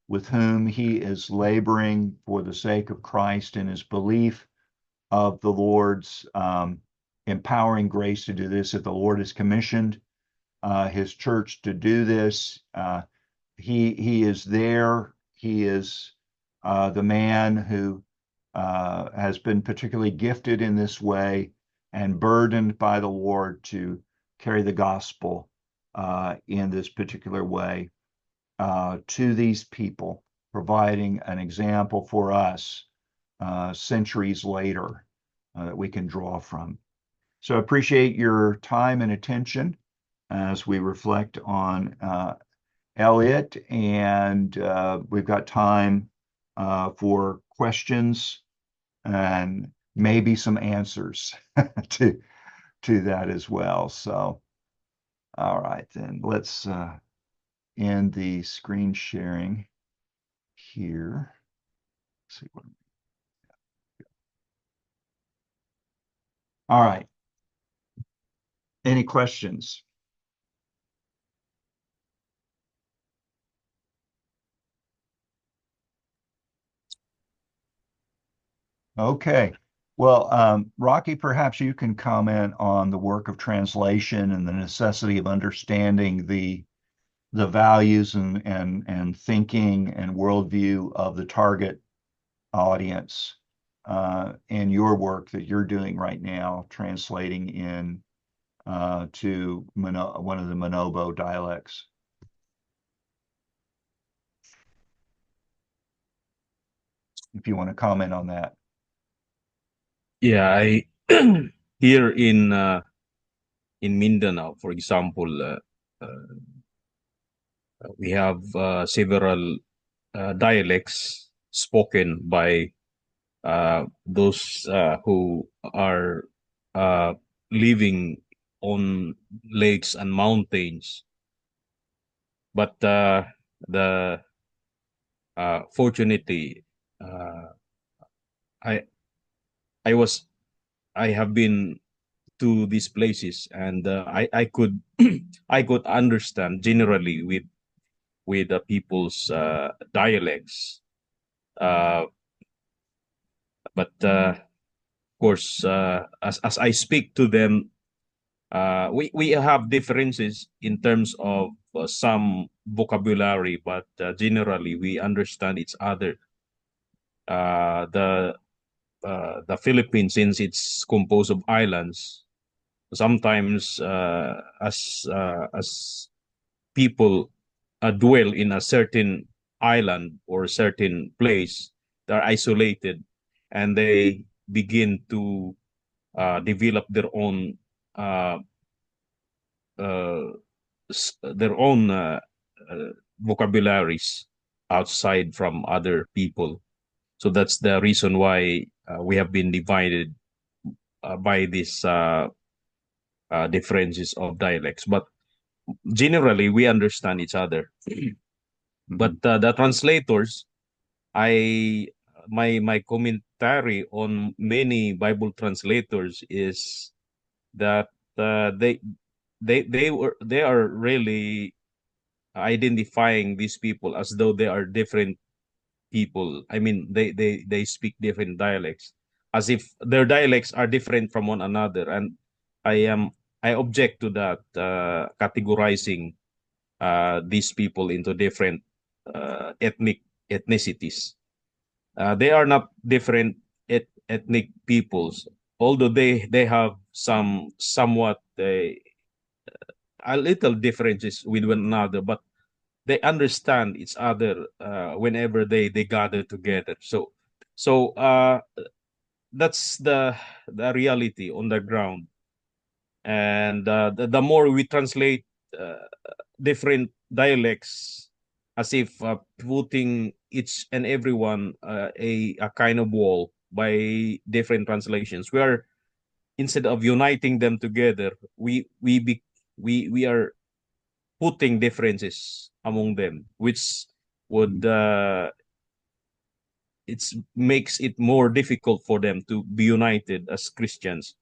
with whom he is laboring for the sake of Christ, and his belief of the Lord's empowering grace to do this. If the Lord has commissioned his church to do this, he is there. He is the man who has been particularly gifted in this way and burdened by the Lord to carry the gospel in this particular way to these people, providing an example for us centuries later that we can draw from. So I appreciate your time and attention as we reflect on Eliot, and we've got time for questions and maybe some answers to that as well. So, all right, then let's end the screen sharing here. Let's see what. All right. Any questions? Okay. Well, Rocky, perhaps you can comment on the work of translation and the necessity of understanding the values and thinking and worldview of the target audience in your work that you're doing right now, translating in to one of the Manobo dialects. if you want to comment on that. Yeah, I here in Mindanao, for example, we have several dialects spoken by those who are uh, living on lakes and mountains. But the fortunately, uh, I I was I have been to these places, and I could I could understand generally with the people's dialects. Uh, but of course, as I speak to them, we have differences in terms of some vocabulary, but generally we understand each other. The Philippines, since it's composed of islands, sometimes as people dwell in a certain island or a certain place, they're isolated, and they begin to develop uh, uh, their own uh, vocabularies outside from other people. So that's the reason why we have been divided by these differences of dialects. But generally, we understand each other. But Mhm. the translators, I my commentary on many Bible translators is that they are really identifying these people as though they are different people. I mean, they speak different dialects, as if their dialects are different from one another. And I am I object to that categorizing these people into different ethnicities. They are not different ethnic peoples, although they have somewhat a little differences with one another, but they understand each other whenever they gather together. So that's the reality on the ground. And the more we translate uh, different dialects, as if putting each and everyone a kind of wall by different translations, we are, instead of uniting them together, we are putting differences among them, which would it makes it more difficult for them to be united as Christians.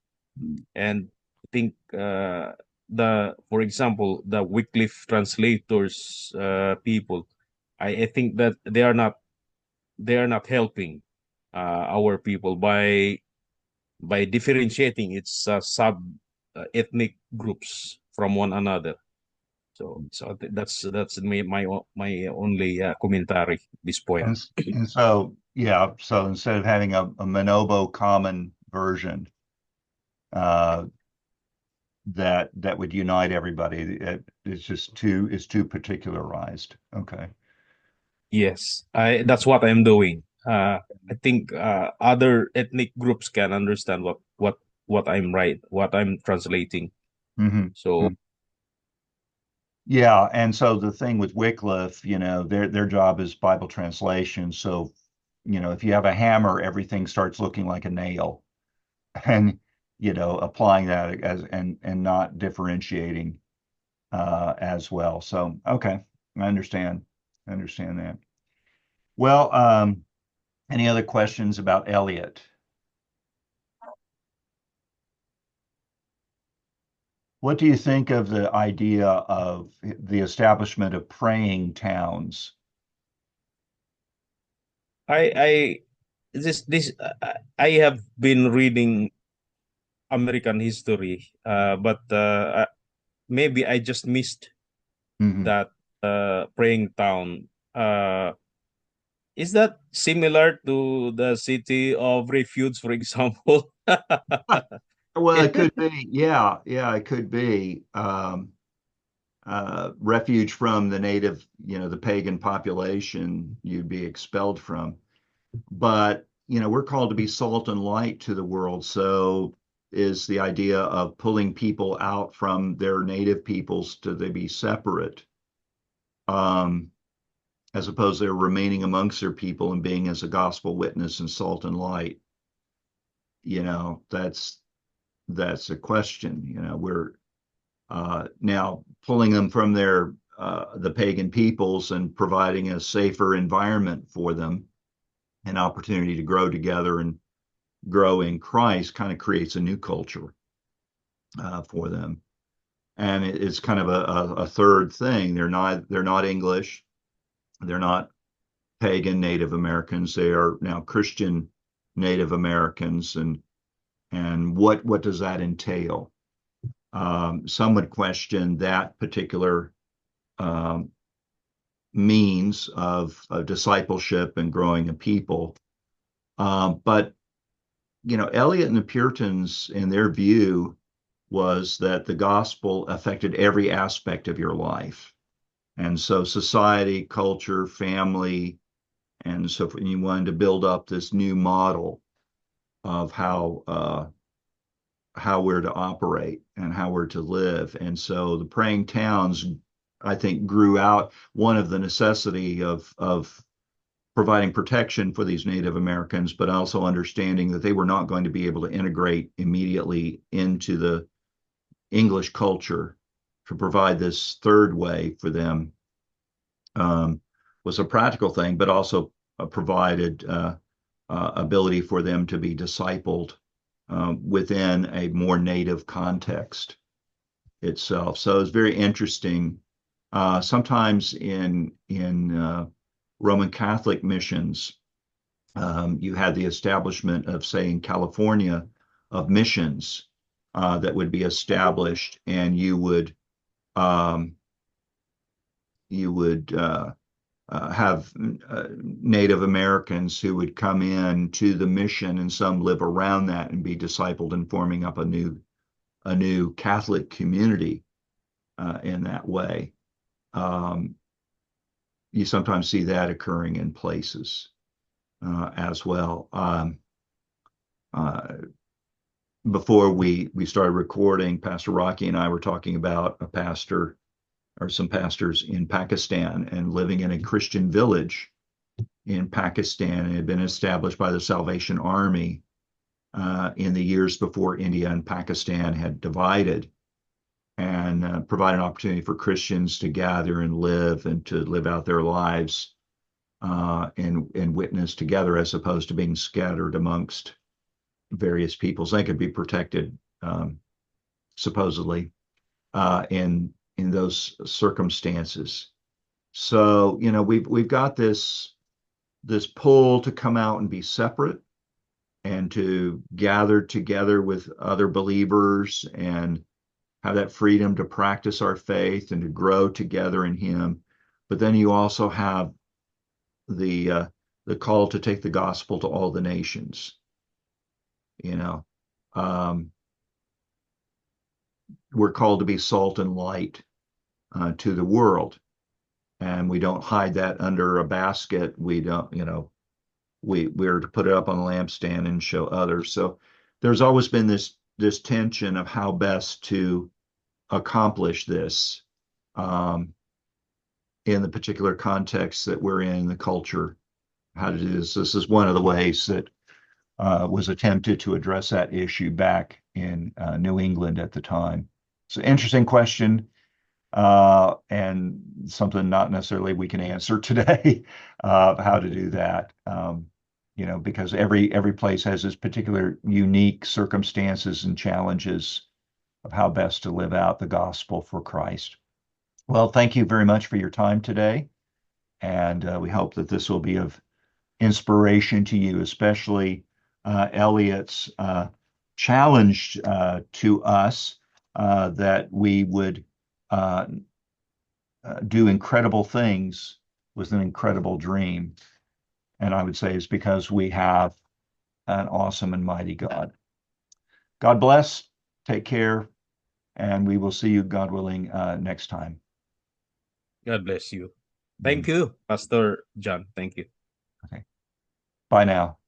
And I think for example, the Wycliffe translators people, I think that they are not helping our people by differentiating its sub ethnic groups from one another. So that's my only commentary at this point. And so, yeah, so instead of having a Manobo common version uh, that would unite everybody, it's too particularized. Okay. Yes, that's what I'm doing. I think other ethnic groups can understand what I'm what I'm translating. hmm So Yeah, and so the thing with Wycliffe, their job is Bible translation. So, if you have a hammer, everything starts looking like a nail, and applying that as and not differentiating as well. So, okay, I understand. I understand that. Well, any other questions about Eliot? What do you think of the idea of the establishment of praying towns? I this I have been reading American history, but maybe I just missed hmm that praying town. Is that similar to the city of refuge, for example? Well, it could be. Yeah, yeah, it could be. Refuge from the native, the pagan population you'd be expelled from. But, we're called to be salt and light to the world. So is the idea of pulling people out from their native peoples to they be separate, um, as opposed to they're remaining amongst their people and being as a gospel witness and salt and light. That's a question. We're now pulling them from the pagan peoples and providing a safer environment for them, an opportunity to grow together and grow in Christ, kind of creates a new culture for them. And it's kind of a third thing. They're not English, they're not pagan Native Americans. They are now Christian Native Americans, and what does that entail? Some would question that particular um, means of discipleship and growing a people. But Eliot and the Puritans, in their view, was that the gospel affected every aspect of your life. And so society, culture, family, and so forth, and you wanted to build up this new model of how we're to operate and how we're to live. And so the praying towns, I think, grew out one of the necessity of providing protection for these Native Americans, but also understanding that they were not going to be able to integrate immediately into the English culture. To provide this third way for them was a practical thing, but also provided ability for them to be discipled within a more native context itself. So it's very interesting. Sometimes in Roman Catholic missions, you had the establishment of, say, in California, of missions that would be established, and um, you would have Native Americans who would come in to the mission, and some live around that and be discipled and forming up a new Catholic community in that way. Um, you sometimes see that occurring in places as well. Uh, Before we started recording, Pastor Rocky and I were talking about a pastor or some pastors in Pakistan and living in a Christian village in Pakistan. It had been established by the Salvation Army in the years before India and Pakistan had divided, and provide an opportunity for Christians to gather and to live out their lives and witness together, as opposed to being scattered amongst various peoples. They could be protected, supposedly, in those circumstances. So we've got this pull to come out and be separate, and to gather together with other believers and have that freedom to practice our faith and to grow together in Him. But then you also have the call to take the gospel to all the nations. You know, um, we're called to be salt and light to the world, and we don't hide that under a basket. We don't, we're to put it up on the lampstand and show others. So there's always been this tension of how best to accomplish this in the particular context that we're in, the culture, how to do this. This is one of the ways that was attempted to address that issue back in New England at the time. It's an interesting question, and something not necessarily we can answer today, how to do that. Because every place has its particular unique circumstances and challenges of how best to live out the gospel for Christ. Well, thank you very much for your time today, and we hope that this will be of inspiration to you, especially Eliot's challenge to us that we would do incredible things with an incredible dream. And I would say it's because we have an awesome and mighty God. God bless. Take care. And we will see you, God willing, next time. God bless you. Thank Mhm. you, Pastor John. Thank you. Okay. Bye now.